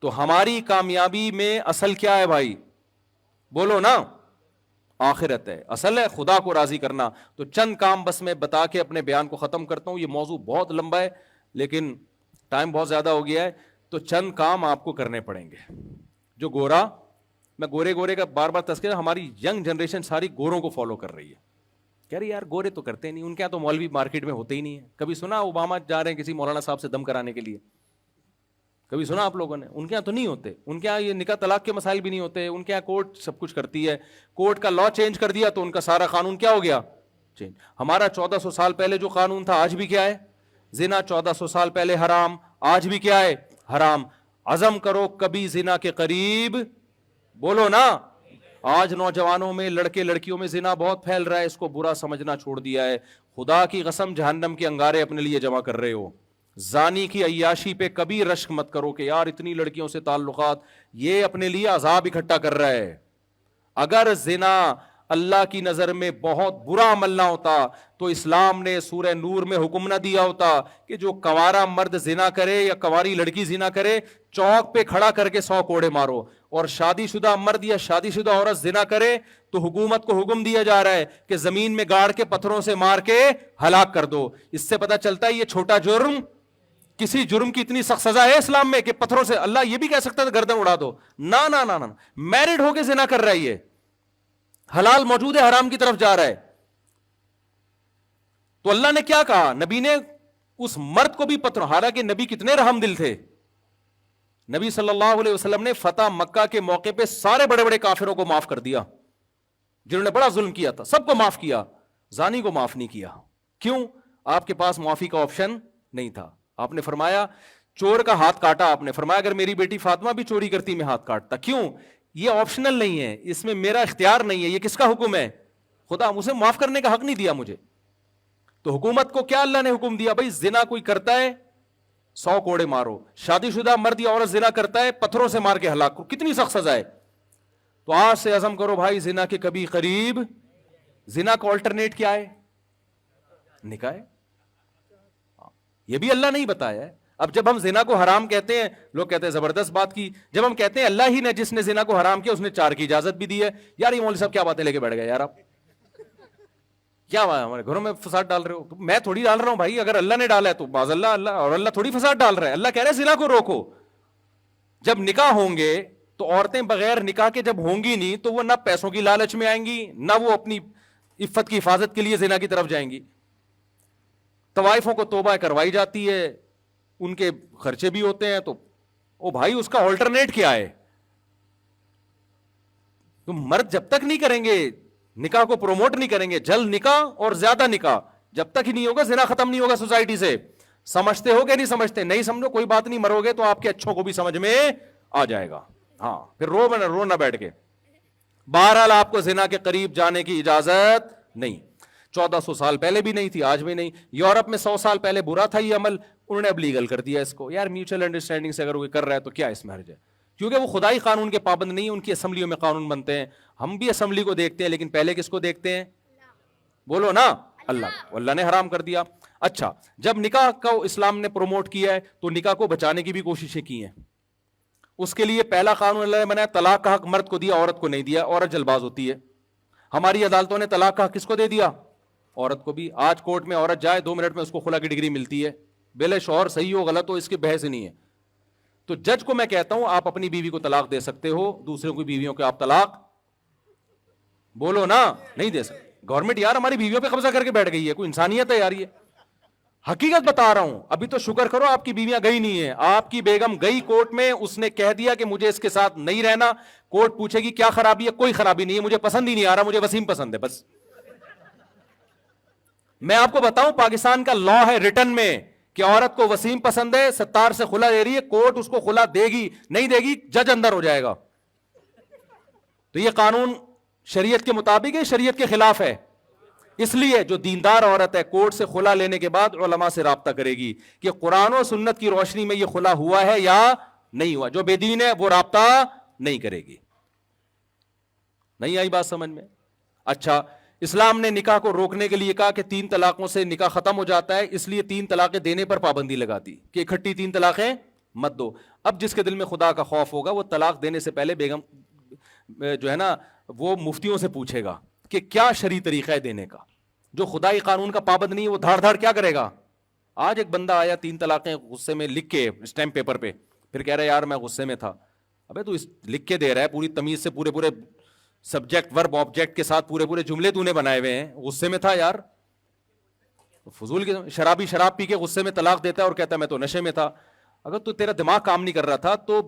تو ہماری کامیابی میں اصل کیا ہے بھائی؟ بولو نا. آخرت ہے، اصل ہے خدا کو راضی کرنا. تو چند کام بس میں بتا کے اپنے بیان کو ختم کرتا ہوں. یہ موضوع بہت لمبا ہے لیکن ٹائم بہت زیادہ ہو گیا ہے. تو چند کام آپ کو کرنے پڑیں گے. جو گورا، میں گورے کا بار بار تذکرہ، ہماری ینگ جنریشن ساری گوروں کو فالو کر رہی ہے. کہہ رہی یار گورے تو کرتے نہیں، ان کے یہاں تو مولوی مارکیٹ میں ہوتے ہی نہیں ہے. کبھی سنا اوباما جا رہے ہیں کسی مولانا صاحب سے دم کرانے کے لیے؟ کبھی سنا آپ لوگوں نے؟ ان کے یہاں تو نہیں ہوتے. ان کے یہاں یہ نکاح طلاق کے مسائل بھی نہیں ہوتے. ان کے یہاں کورٹ سب کچھ کرتی ہے. کورٹ کا لا چینج کر دیا تو ان کا سارا قانون کیا ہو گیا؟ چینج. ہمارا 1400 سال پہلے جو قانون تھا آج بھی کیا ہے؟ زنا 1400 سال پہلے حرام، آج بھی کیا ہے؟ حرام. عزم کرو کبھی زنا کے قریب، بولو نا. آج نوجوانوں میں، لڑکے لڑکیوں میں زنا بہت پھیل رہا ہے، اس کو برا سمجھنا چھوڑ دیا ہے. خدا کی قسم جہنم کے انگارے اپنے لیے جمع کر رہے ہو. زانی کی عیاشی پہ کبھی رشک مت کرو کہ یار اتنی لڑکیوں سے تعلقات، یہ اپنے لیے عذاب اکٹھا کر رہا ہے. اگر زنا اللہ کی نظر میں بہت برا عمل نہ ہوتا تو اسلام نے سورہ نور میں حکم نہ دیا ہوتا کہ جو کنوارا مرد زنا کرے یا کنواری لڑکی زنا کرے چوک پہ کھڑا کر کے 100 کوڑے مارو، اور شادی شدہ مرد یا شادی شدہ عورت زنا کرے تو حکومت کو حکم دیا جا رہا ہے کہ زمین میں گاڑ کے پتھروں سے مار کے ہلاک کر دو. اس سے پتہ چلتا ہے یہ چھوٹا جرم، کسی جرم کی اتنی سخت سزا ہے اسلام میں کہ پتھروں سے. اللہ یہ بھی کہہ سکتا ہے گردن اڑا دو. نہ نہ نہ نہ، میرڈ ہو کے زنا کر رہا ہے، یہ حلال موجود ہے، حرام کی طرف جا رہا ہے. تو اللہ نے کیا کہا؟ نبی نے اس مرد کو بھی پتھر، حالانکہ نبی کتنے رحم دل تھے. نبی صلی اللہ علیہ وسلم نے فتح مکہ کے موقع پہ سارے بڑے بڑے کافروں کو معاف کر دیا جنہوں نے بڑا ظلم کیا تھا، سب کو معاف کیا، زانی کو معاف نہیں کیا. کیوں؟ آپ کے پاس معافی کا آپشن نہیں تھا. آپ نے فرمایا چور کا ہاتھ کاٹا، آپ نے فرمایا اگر میری بیٹی فاطمہ بھی چوری کرتی میں ہاتھ کاٹتا. کیوں؟ یہ آپشنل نہیں ہے، اس میں میرا اختیار نہیں ہے، یہ کس کا حکم ہے؟ خدا. اسے معاف کرنے کا حق نہیں دیا مجھے. تو حکومت کو کیا اللہ نے حکم دیا؟ بھائی زنا کوئی کرتا ہے 100 کوڑے مارو، شادی شدہ مرد یا عورت زنا کرتا ہے پتھروں سے مار کے ہلاک کرو. کتنی سخت سزا ہے. تو آج سے عزم کرو بھائی زنا کے کبھی قریب. زنا کا آلٹرنیٹ کیا ہے؟ نکاح ہے. یہ بھی اللہ نے ہی بتایا ہے. اب جب ہم زنا کو حرام کہتے ہیں، لوگ کہتے ہیں زبردست بات کی. جب ہم کہتے ہیں اللہ ہی نے جس نے زنا کو حرام کیا اس نے 4 کی اجازت بھی دی ہے، یار یہ مولوی صاحب کیا باتیں لے کے بیٹھ گئے یار. آپ کیا ہمارے گھروں میں فساد ڈال رہے ہو؟ میں تھوڑی ڈال رہا ہوں بھائی، اگر اللہ نے ڈالا ہے تو باز اللہ، اللہ اور اللہ تھوڑی فساد ڈال رہا ہے. اللہ کہہ رہے ہیں زنا کو روکو. جب نکاح ہوں گے تو عورتیں بغیر نکاح کے جب ہوں گی نہیں تو وہ نہ پیسوں کی لالچ میں آئیں گی، نہ وہ اپنی عفت کی حفاظت کے لیے زنا کی طرف جائیں گی. طوائفوں کو توبہ کروائی جاتی ہے، ان کے خرچے بھی ہوتے ہیں. تو او بھائی اس کا آلٹرنیٹ کیا ہے؟ تم مرد جب تک نہیں کریں گے نکاح کو پروموٹ نہیں کریں گے، جلد نکاح اور زیادہ نکاح جب تک ہی نہیں ہوگا زنا ختم نہیں ہوگا سوسائٹی سے. سمجھتے ہو کہ نہیں سمجھتے؟ نہیں سمجھو کوئی بات نہیں، مرو گے تو آپ کے اچھوں کو بھی سمجھ میں آ جائے گا. ہاں پھر رو نہ بیٹھ کے. بہرحال آپ کو زنا کے قریب جانے کی اجازت نہیں. 1400 سال پہلے بھی نہیں تھی، آج بھی نہیں. یورپ میں 100 سال پہلے برا تھا یہ عمل، انہوں نے اب لیگل کر دیا اس کو. یار میوچل انڈرسٹینڈنگ سے اگر کوئی کر رہا ہے تو کیا اس میں حرج ہے؟ کیونکہ وہ خدائی قانون کے پابند نہیں، ان کی اسمبلیوں میں قانون بنتے ہیں. ہم بھی اسمبلی کو دیکھتے ہیں لیکن پہلے کس کو دیکھتے ہیں؟ بولو نا، اللہ. اللہ نے حرام کر دیا. اچھا، جب نکاح کو اسلام نے پروموٹ کیا ہے تو نکاح کو بچانے کی بھی کوششیں کی ہیں. اس کے لیے پہلا قانون اللہ نے بنایا، طلاق کا حق مرد کو دیا، عورت کو نہیں دیا. عورت جلباز ہوتی ہے. ہماری عدالتوں نے طلاق کا حق کس کو دے دیا؟ عورت کو بھی. آج کورٹ میں عورت جائے 2 منٹ میں اس کو خلا کی ڈگری ملتی ہے، بلے شوہر صحیح ہو غلط ہو اس کی بحث نہیں ہے. تو جج کو میں کہتا ہوں آپ اپنی بیوی کو طلاق دے سکتے ہو، دوسروں کی بیویوں کو آپ طلاق بولو نا نہیں دے سکتے. گورنمنٹ یار ہماری بیویوں پہ قبضہ کر کے بیٹھ گئی ہے، کوئی انسانیت ہے یار؟ یہ حقیقت بتا رہا ہوں. ابھی تو شکر کرو آپ کی بیویاں گئی نہیں ہیں. آپ کی بیگم گئی کورٹ میں، اس نے کہہ دیا کہ مجھے اس کے ساتھ نہیں رہنا. کورٹ پوچھے گی کیا خرابی ہے؟ کوئی خرابی نہیں ہے، مجھے پسند ہی نہیں آ رہا، مجھے وسیم پسند ہے بس. میں آپ کو بتاؤں پاکستان کا لا ہے ریٹن میں کہ عورت کو وسیم پسند ہے، 70 سے خلا دے رہی ہے، کورٹ اس کو خلا دے گی نہیں دے گی جج اندر ہو جائے گا. تو یہ قانون شریعت کے مطابق ہے، شریعت کے خلاف ہے. اس لیے جو دیندار عورت ہے کورٹ سے خلا لینے کے بعد علماء سے رابطہ کرے گی کہ قرآن و سنت کی روشنی میں یہ خلا ہوا ہے یا نہیں ہوا. جو بے دین ہے وہ رابطہ نہیں کرے گی. نہیں آئی بات سمجھ میں؟ اچھا، اسلام نے نکاح کو روکنے کے لیے کہا کہ 3 طلاقوں سے نکاح ختم ہو جاتا ہے، اس لیے 3 طلاقیں دینے پر پابندی لگا دی کہ اکٹھی 3 طلاقیں مت دو. اب جس کے دل میں خدا کا خوف ہوگا وہ طلاق دینے سے پہلے بیگم جو ہے نا وہ مفتیوں سے پوچھے گا کہ کیا شرعی طریقہ ہے دینے کا. جو خدائی قانون کا پابند نہیں ہے وہ دھاڑ دھاڑ کیا کرے گا. آج ایک بندہ آیا 3 طلاقیں غصے میں لکھ کے اسٹیمپ پیپر پہ، پھر کہہ رہا ہے یار میں غصے میں تھا. ابے تو لکھ کے دے رہا ہے پوری تمیز سے، پورے سبجیکٹ ورب آبجیکٹ کے ساتھ پورے جملے تو نے بنائے ہوئے ہیں، غصے میں تھا یار. فضول کے شرابی شراب پی کے غصے میں طلاق دیتا ہے اور کہتا ہے میں تو نشے میں تھا. اگر تو تیرا دماغ کام نہیں کر رہا تھا تو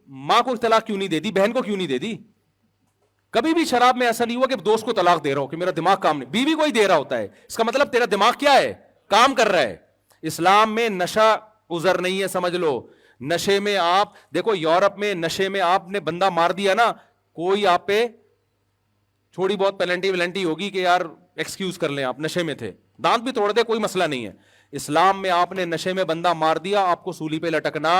ماں کو طلاق کیوں نہیں دے دی, بہن کو کیوں نہیں دے دی؟ کبھی بھی شراب میں ایسا نہیں ہوا کہ دوست کو طلاق دے رہا ہو کہ میرا دماغ کام نہیں, بیوی کو ہی دے رہا ہوتا ہے, اس کا مطلب تیرا دماغ کیا ہے, کام کر رہا ہے. اسلام میں نشہ عذر نہیں ہے, سمجھ لو. نشے میں آپ دیکھو, یورپ میں نشے میں آپ نے بندہ مار دیا نا, کوئی آپ پہ تھوڑی بہت پینلٹی ولنٹی ہوگی کہ یار ایکسکیوز کر لیں, آپ نشے میں تھے, دانت بھی توڑ دے کوئی مسئلہ نہیں ہے. اسلام میں آپ نے نشے میں بندہ مار دیا, آپ کو سولی پہ لٹکنا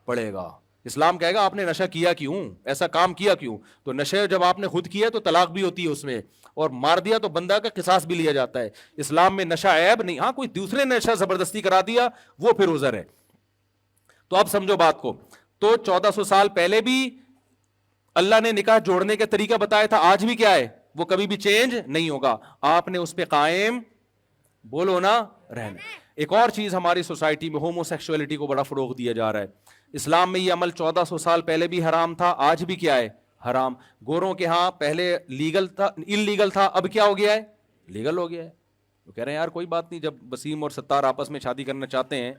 پڑے گا. اسلام کہے گا آپ نے نشہ کیا کیوں, ایسا کام کیا کیوں؟ تو نشے جب آپ نے خود کیا تو طلاق بھی ہوتی ہے اس میں, اور مار دیا تو بندہ کا قصاص بھی لیا جاتا ہے. اسلام میں نشہ عیب نہیں, ہاں کوئی دوسرے نے نشہ زبردستی کرا دیا وہ پھر عذر ہے. تو اب سمجھو بات کو, تو 1400 سال پہلے بھی اللہ نے نکاح جوڑنے کا طریقہ بتایا تھا, آج بھی کیا ہے وہ کبھی بھی چینج نہیں ہوگا, آپ نے اس پہ قائم بولو نا رہنا. ایک اور چیز ہماری سوسائٹی میں ہومو سیکسولیٹی کو بڑا فروغ دیا جا رہا ہے. اسلام میں یہ عمل 1400 سال پہلے بھی حرام تھا, آج بھی کیا ہے حرام. گوروں کے ہاں پہلے لیگل تھا, انلیگل تھا, اب کیا ہو گیا ہے لیگل ہو گیا ہے. تو کہہ رہے ہیں یار کوئی بات نہیں, جب وسیم اور ستار آپس میں شادی کرنا چاہتے ہیں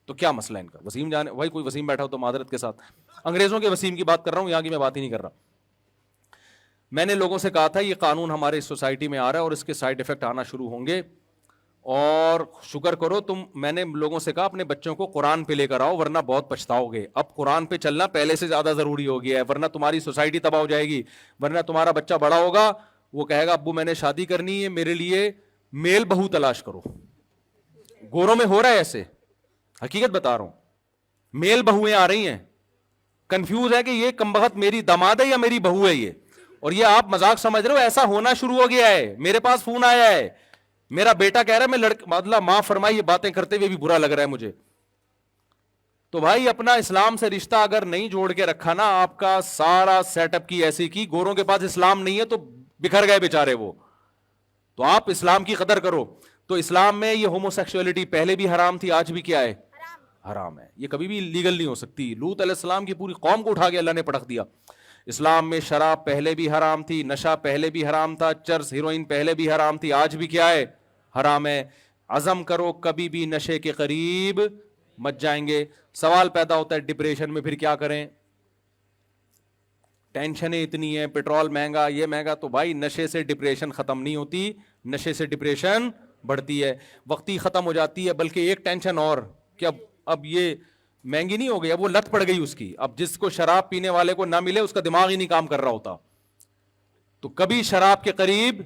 تو کیا مسئلہ ہے ان کا, وسیم جانے, بھائی کوئی وسیم بیٹھا ہو تو معذرت کے ساتھ, انگریزوں کے وسیم کی بات کر رہا ہوں, یہاں کی میں بات ہی نہیں کر رہا. میں نے لوگوں سے کہا تھا یہ قانون ہمارے سوسائٹی میں آ رہا ہے اور اس کے سائیڈ افیکٹ آنا شروع ہوں گے, اور شکر کرو تم, میں نے لوگوں سے کہا اپنے بچوں کو قرآن پہ لے کر آؤ ورنہ بہت پچھتاؤ گے. اب قرآن پہ چلنا پہلے سے زیادہ ضروری ہو گیا ہے, ورنہ تمہاری سوسائٹی تباہ ہو جائے گی. ورنہ تمہارا بچہ بڑا ہوگا, وہ کہے گا ابو میں نے شادی کرنی ہے, میرے لیے میل بہو تلاش کرو. گوروں میں ہو رہا ہے ایسے, حقیقت بتا رہا ہوں, میل بہویں آ رہی ہیں, کنفیوز ہے کہ یہ کمبخت میری داماد ہے یا میری بہو ہے یہ, اور یہ آپ مذاق سمجھ رہے ہو, ایسا ہونا شروع ہو گیا ہے. میرے پاس فون آیا ہے, میرا بیٹا کہہ رہا ہے میں مطلب ماں فرمائی یہ باتیں کرتے ہوئے بھی برا لگ رہا ہے مجھے. تو بھائی اپنا اسلام سے رشتہ اگر نہیں جوڑ کے رکھا نا, آپ کا سارا سیٹ اپ کی ایسی کی, گوروں کے پاس اسلام نہیں ہے تو بکھر گئے بیچارے وہ. تو آپ اسلام کی قدر کرو. تو اسلام میں یہ ہومو سیکسولیٹی پہلے بھی حرام تھی, آج بھی کیا ہے حرام ہے, یہ کبھی بھی لیگل نہیں ہو سکتی. لوط علیہ السلام کی پوری قوم کو اٹھا کے اللہ نے پٹک دیا. اسلام میں شراب پہلے بھی حرام تھی, نشہ پہلے بھی حرام تھا, چرس ہیروئن پہلے بھی حرام تھی, آج بھی کیا ہے حرام ہے. عزم کرو کبھی بھی نشے کے قریب مت جائیں گے. سوال پیدا ہوتا ہے ڈپریشن میں پھر کیا کریں, ٹینشنیں اتنی ہیں, پیٹرول مہنگا, یہ مہنگا. تو بھائی نشے سے ڈپریشن ختم نہیں ہوتی, نشے سے ڈپریشن بڑھتی ہے, وقتی ختم ہو جاتی ہے. بلکہ ایک ٹینشن اور کہ اب یہ مہنگی نہیں ہو گئی, اب وہ لت پڑ گئی اس کی. اب جس کو شراب پینے والے کو نہ ملے اس کا دماغ ہی نہیں کام کر رہا ہوتا. تو کبھی شراب کے قریب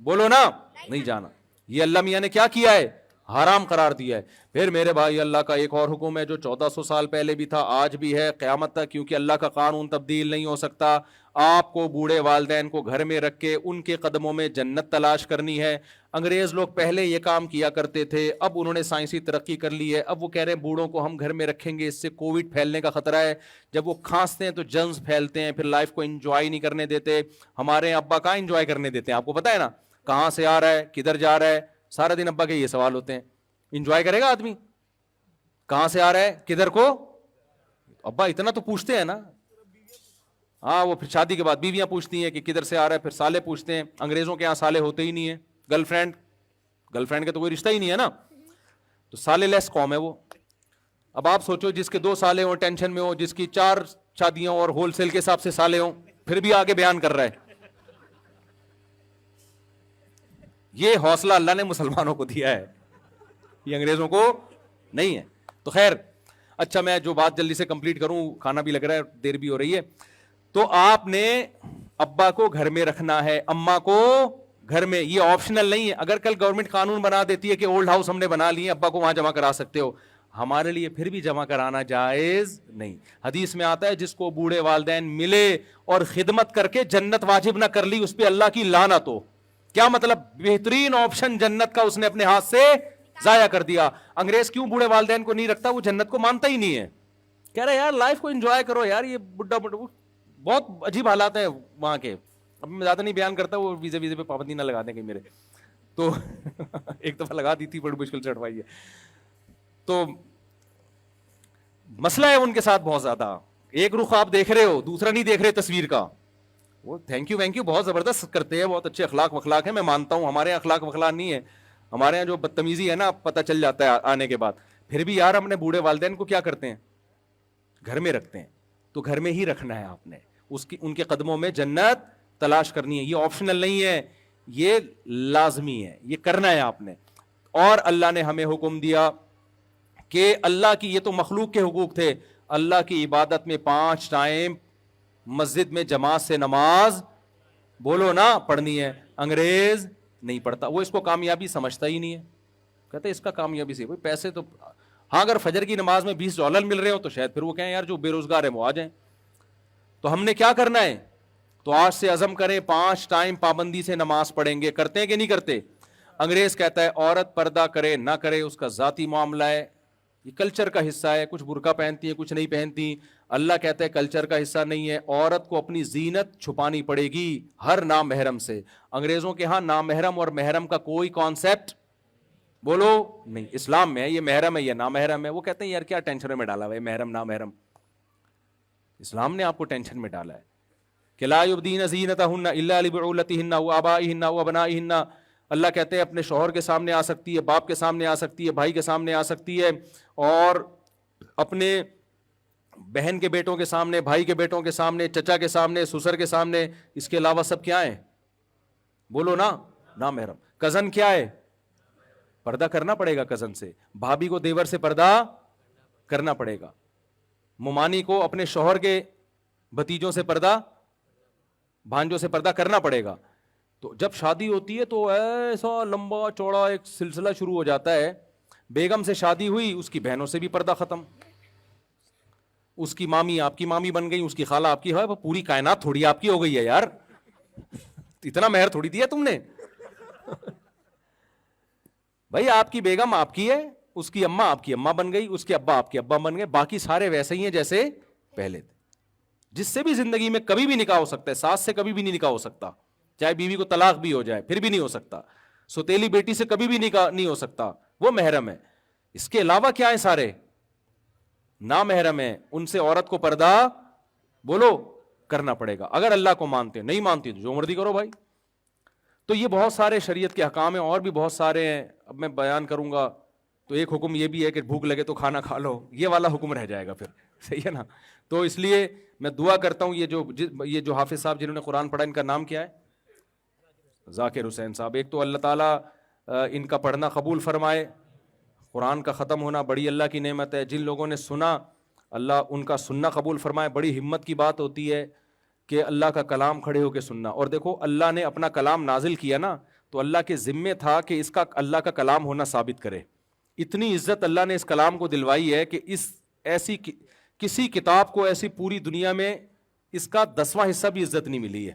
بولو نا نہیں جانا. یہ اللہ میاں نے کیا کیا ہے, حرام قرار دیا ہے. پھر میرے بھائی اللہ کا ایک اور حکم ہے جو 1400 سال پہلے بھی تھا, آج بھی ہے, قیامت تک, کیونکہ اللہ کا قانون تبدیل نہیں ہو سکتا. آپ کو بوڑھے والدین کو گھر میں رکھ کے ان کے قدموں میں جنت تلاش کرنی ہے. انگریز لوگ پہلے یہ کام کیا کرتے تھے, اب انہوں نے سائنسی ترقی کر لی ہے, اب وہ کہہ رہے ہیں بوڑھوں کو ہم گھر میں رکھیں گے, اس سے کووڈ پھیلنے کا خطرہ ہے. جب وہ کھانستے ہیں تو جرمز پھیلتے ہیں, پھر لائف کو انجوائے نہیں کرنے دیتے. ہمارے ابا کہاں انجوائے کرنے دیتے ہیں, آپ کو پتا ہے نا, کہاں سے آ رہا ہے, کدھر جا رہا ہے, سارا دن ابا کے یہ سوال ہوتے ہیں. انجوائے کرے گا آدمی, کہاں سے آ رہا ہے, کدھر کو, ابا اتنا تو پوچھتے ہیں نا. ہاں وہ پھر شادی کے بعد بیویاں پوچھتی ہیں کہ کدھر سے آ رہا ہے, پھر سالے پوچھتے ہیں. انگریزوں کے یہاں سالے ہوتے ہی نہیں ہیں, گرل فرینڈ کے تو کوئی رشتہ ہی نہیں ہے نا, تو سالے لیس قوم ہے وہ. اب آپ سوچو جس کے 2 سالے ہوں ٹینشن میں ہو, جس کی 4 شادیاں اور ہول سیل کے حساب سے سالے ہوں, پھر بھی آگے بیان کر رہا ہے. یہ حوصلہ اللہ نے مسلمانوں کو دیا ہے, یہ انگریزوں کو نہیں ہے. تو خیر اچھا, میں جو بات جلدی سے کمپلیٹ کروں, کھانا بھی لگ رہا ہے, دیر بھی ہو رہی ہے. تو آپ نے ابا کو گھر میں رکھنا ہے, اماں کو گھر میں, یہ آپشنل نہیں ہے. اگر کل گورنمنٹ قانون بنا دیتی ہے کہ اولڈ ہاؤس ہم نے بنا لیے, ابا کو وہاں جمع کرا سکتے ہو, ہمارے لیے پھر بھی جمع کرانا جائز نہیں. حدیث میں آتا ہے جس کو بوڑھے والدین ملے اور خدمت کر کے جنت واجب نہ کر لی, اس پہ اللہ کی لعنت ہو. کیا مطلب, بہترین آپشن جنت کا اس نے اپنے ہاتھ سے ضائع کر دیا. انگریز کیوں بوڑھے والدین کو نہیں رکھتا, وہ جنت کو مانتا ہی نہیں ہے. کہہ رہے یار لائف کو انجوائے کرو یار, یہ بڈھا بہت عجیب حالات ہیں وہاں کے. اب میں زیادہ نہیں بیان کرتا, وہ ویزے پہ پابندی نہ لگا دیں کہ میرے, تو ایک دفعہ لگا دی تھی, بڑی مشکل سے ہٹوائی ہے. تو مسئلہ ہے ان کے ساتھ بہت زیادہ, ایک رخ آپ دیکھ رہے ہو, دوسرا نہیں دیکھ رہے تصویر کا. وہ تھینک یو بہت زبردست کرتے ہیں, بہت اچھے اخلاق وخلاق ہیں, میں مانتا ہوں. ہمارے یہاں اخلاق وخلاق نہیں ہے, ہمارے یہاں جو بدتمیزی ہے نا پتہ چل جاتا ہے آنے کے بعد. پھر بھی یار اپنے بوڑھے والدین کو کیا کرتے ہیں, گھر میں رکھتے ہیں تو گھر میں ہی رکھنا ہے آپ نے. ان کے قدموں میں جنت تلاش کرنی ہے. یہ آپشنل نہیں ہے, یہ لازمی ہے, یہ کرنا ہے آپ نے. اور اللہ نے ہمیں حکم دیا کہ اللہ کی, یہ تو مخلوق کے حقوق تھے, اللہ کی عبادت میں 5 ٹائم مسجد میں جماعت سے نماز بولو نا پڑھنی ہے. انگریز نہیں پڑھتا, وہ اس کو کامیابی سمجھتا ہی نہیں ہے. کہتے اس کا کامیابی سے پیسے تو, ہاں اگر فجر کی نماز میں $20 مل رہے ہو تو شاید پھر وہ کہیں یار جو بے روزگار ہے وہ آ جائیں. تو ہم نے کیا کرنا ہے, تو آج سے عزم کریں 5 ٹائم پابندی سے نماز پڑھیں گے. کرتے ہیں کہ نہیں کرتے؟ انگریز کہتا ہے عورت پردہ کرے نہ کرے اس کا ذاتی معاملہ ہے, یہ کلچر کا حصہ ہے, کچھ برقع پہنتی ہیں کچھ نہیں پہنتی. اللہ کہتا ہے کلچر کا حصہ نہیں ہے, عورت کو اپنی زینت چھپانی پڑے گی ہر نامحرم سے. انگریزوں کے ہاں نامحرم اور محرم کا کوئی کانسیپٹ بولو نہیں, اسلام میں ہے یہ محرم ہے یہ نامحرم ہے. وہ کہتے ہیں یار کیا ٹینشن میں ڈالا ہے محرم نامحرم, اسلام نے آپ کو ٹینشن میں ڈالا ہے کہ لا یبدین زینتہن الا لبعولتہن وآبائہن وابنائہن. اللہ کہتے ہیں اپنے شوہر کے سامنے آ سکتی ہے, باپ کے سامنے آ سکتی ہے, بھائی کے سامنے آ سکتی ہے, اور اپنے بہن کے بیٹوں کے سامنے, بھائی کے بیٹوں کے سامنے, چچا کے سامنے, سسر کے سامنے. اس کے علاوہ سب کیا ہیں بولو نا نامحرم. کزن کیا ہے, پردہ کرنا پڑے گا کزن سے. بھابھی کو دیور سے پردہ کرنا پڑے گا. ممانی کو اپنے شوہر کے بھتیجوں سے پردہ, بھانجوں سے پردہ کرنا پڑے گا. تو جب شادی ہوتی ہے تو ایسا لمبا چوڑا ایک سلسلہ شروع ہو جاتا ہے. بیگم سے شادی ہوئی, اس کی بہنوں سے بھی پردہ ختم, اس کی مامی آپ کی مامی بن گئی, اس کی خالہ آپ کی ہے, پوری کائنات تھوڑی آپ کی ہو گئی ہے یار, اتنا مہر تھوڑی دیا تم نے. بھائی آپ کی بیگم آپ کی ہے, اس کی اماں آپ کی اماں بن گئی, اس کے ابا آپ کے ابا بن گئے, باقی سارے ویسے ہی ہیں جیسے پہلے تھے. جس سے بھی زندگی میں کبھی بھی نکاح ہو سکتا ہے, ساس سے کبھی بھی نہیں نکاح ہو سکتا, چاہے بیوی کو طلاق بھی ہو جائے پھر بھی نہیں ہو سکتا. سوتیلی بیٹی سے کبھی بھی نکاح نہیں ہو سکتا, وہ محرم ہے. اس کے علاوہ کیا ہے سارے نامحرم ہیں, ان سے عورت کو پردہ بولو کرنا پڑے گا. اگر اللہ کو مانتے, نہیں مانتی تو جو مرضی کرو بھائی. تو یہ بہت سارے شریعت کے احکام ہیں, اور بھی بہت سارے ہیں, اب میں بیان کروں گا. تو ایک حکم یہ بھی ہے کہ بھوک لگے تو کھانا کھا لو, یہ والا حکم رہ جائے گا پھر, صحیح ہے نا. تو اس لیے میں دعا کرتا ہوں, یہ جو حافظ صاحب جنہوں نے قرآن پڑھا, ان کا نام کیا ہے؟ ذاکر حسین صاحب. ایک تو اللہ تعالیٰ ان کا پڑھنا قبول فرمائے. قرآن کا ختم ہونا بڑی اللہ کی نعمت ہے. جن لوگوں نے سنا, اللہ ان کا سننا قبول فرمائے. بڑی ہمت کی بات ہوتی ہے کہ اللہ کا کلام کھڑے ہو کے سننا. اور دیکھو اللہ نے اپنا کلام نازل کیا نا, تو اللہ کے ذمے تھا کہ اس کا اللہ کا کلام ہونا ثابت کرے. اتنی عزت اللہ نے اس کلام کو دلوائی ہے کہ اس ایسی کسی کتاب کو ایسی پوری دنیا میں اس کا 10واں حصہ بھی عزت نہیں ملی ہے.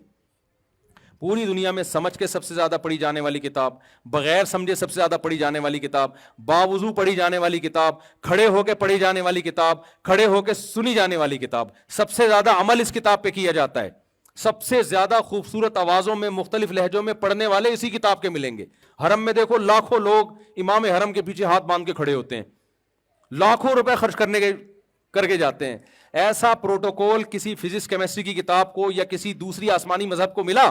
پوری دنیا میں سمجھ کے سب سے زیادہ پڑھی جانے والی کتاب, بغیر سمجھے سب سے زیادہ پڑھی جانے والی کتاب, باوضو پڑھی جانے والی کتاب, کھڑے ہو کے پڑھی جانے والی کتاب, کھڑے ہو کے سنی جانے والی کتاب, سب سے زیادہ عمل اس کتاب پہ کیا جاتا ہے. سب سے زیادہ خوبصورت آوازوں میں مختلف لہجوں میں پڑھنے والے اسی کتاب کے ملیں گے. حرم میں دیکھو لاکھوں لوگ امام حرم کے پیچھے ہاتھ باندھ کے کھڑے ہوتے ہیں, لاکھوں روپے خرچ کر کے جاتے ہیں. ایسا پروٹوکول کسی فزکس کیمسٹری کی کتاب کو یا کسی دوسری آسمانی مذہب کو ملا؟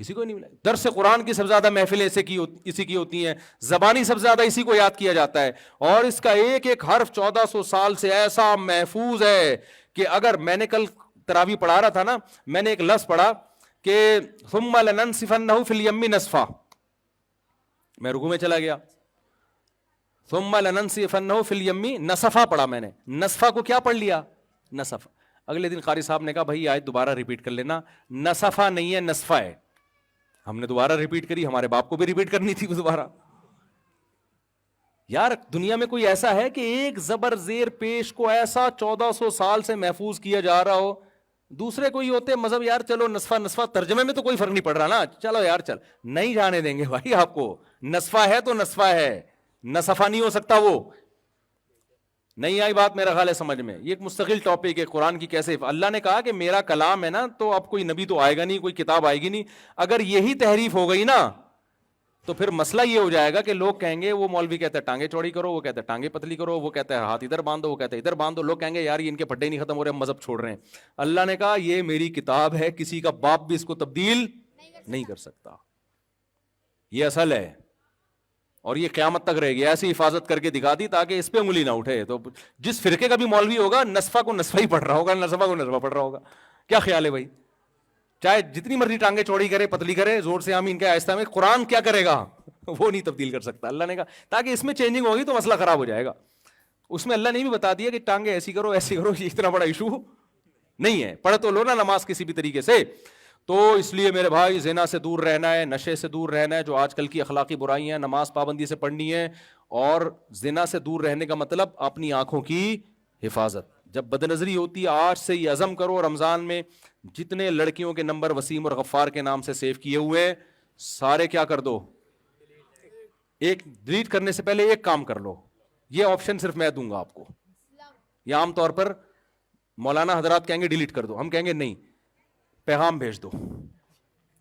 کسی کو نہیں ملا. درس قرآن کی سب سے زیادہ محفلیں اسی کی ہوتی ہیں, زبانی سب سے زیادہ اسی کو یاد کیا جاتا ہے, اور اس کا ایک ایک حرف 1400 سال سے ایسا محفوظ ہے کہ اگر میں نے کل تراویح پڑھا رہا تھا نا, میں نے ایک لفظ پڑھا کہ ثم لننسفنہ فی الیم نسفا, میں رکوع میں چلا گیا, ثم لننسفنہ فی الیم نسفا پڑھا میں نے, نسفا کو کیا پڑھ لیا نسفا. اگلے دن قاری صاحب نے کہا بھائی آیت دوبارہ ریپیٹ کر لینا, نسفا نہیں ہے نسفا ہے. ہم نے دوبارہ ریپیٹ کری, ہمارے باپ کو بھی ریپیٹ کرنی تھی دوبارہ. یار دنیا میں کوئی ایسا ہے کہ ایک زبر زیر پیش کو ایسا 1400 سال سے محفوظ کیا جا رہا ہو؟ دوسرے کوئی ہوتے مذہب یار چلو نسفا ترجمے میں تو کوئی فرق نہیں پڑ رہا نا, چلو یار چل, نہیں جانے دیں گے بھائی آپ کو. نسفا ہے تو نسفا ہے, نسفا نہیں ہو سکتا. وہ نہیں آئی بات میرا خیال ہے سمجھ میں. یہ ایک مستقل ٹاپک ہے قرآن کی کیسے اللہ نے کہا کہ میرا کلام ہے نا, تو اب کوئی نبی تو آئے گا نہیں, کوئی کتاب آئے گی نہیں. اگر یہی تحریف ہو گئی نا تو پھر مسئلہ یہ ہو جائے گا کہ لوگ کہیں گے, وہ مولوی کہتے ہیں ٹانگیں چوڑی کرو, وہ کہتے ہیں ٹانگیں پتلی کرو, وہ کہتے ہیں ہاتھ ادھر باندھو, وہ کہتے ہیں ادھر باندھو. لوگ کہیں گے یار یہ ان کے پھڈے نہیں ختم ہو رہے, ہم مذہب چھوڑ رہے ہیں. اللہ نے کہا یہ میری کتاب ہے, کسی کا باپ بھی اس کو تبدیل نہیں کر سکتا. یہ اصل ہے. اور یہ قیامت تک رہے گی, ایسی حفاظت کر کے دکھا دی تاکہ اس پہ انگلی نہ اٹھے. تو جس فرقے کا بھی مولوی ہوگا نصفہ کو نصفہ ہی پڑھ رہا ہوگا, نصفہ کو نصفہ پڑھ رہا ہوگا. کیا خیال ہے بھائی؟ چاہے جتنی مرضی ٹانگیں چوڑی کرے پتلی کرے, زور سے آمین کہ آہستہ میں, قرآن کیا کرے گا وہ نہیں تبدیل کر سکتا. اللہ نے کہا تاکہ اس میں چینجنگ ہوگی تو مسئلہ خراب ہو جائے گا. اس میں اللہ نے بھی بتا دیا کہ ٹانگیں ایسی کرو ایسی کرو, یہ اتنا بڑا ایشو نہیں ہے, پڑھ تو لو نا نماز کسی بھی طریقے سے. تو اس لیے میرے بھائی زنا سے دور رہنا ہے, نشے سے دور رہنا ہے, جو آج کل کی اخلاقی برائیاں ہیں, نماز پابندی سے پڑھنی ہے. اور زنا سے دور رہنے کا مطلب اپنی آنکھوں کی حفاظت. جب بد نظری ہوتی ہے آج سے یہ عزم کرو, رمضان میں جتنے لڑکیوں کے نمبر وسیم اور غفار کے نام سے سیو کیے ہوئے سارے کیا کر دو, ایک ڈیلیٹ کرنے سے پہلے ایک کام کر لو. یہ آپشن صرف میں دوں گا آپ کو. یہ عام طور پر مولانا حضرات کہیں گے ڈیلیٹ کر دو, ہم کہیں گے نہیں, پیغام بھیج دو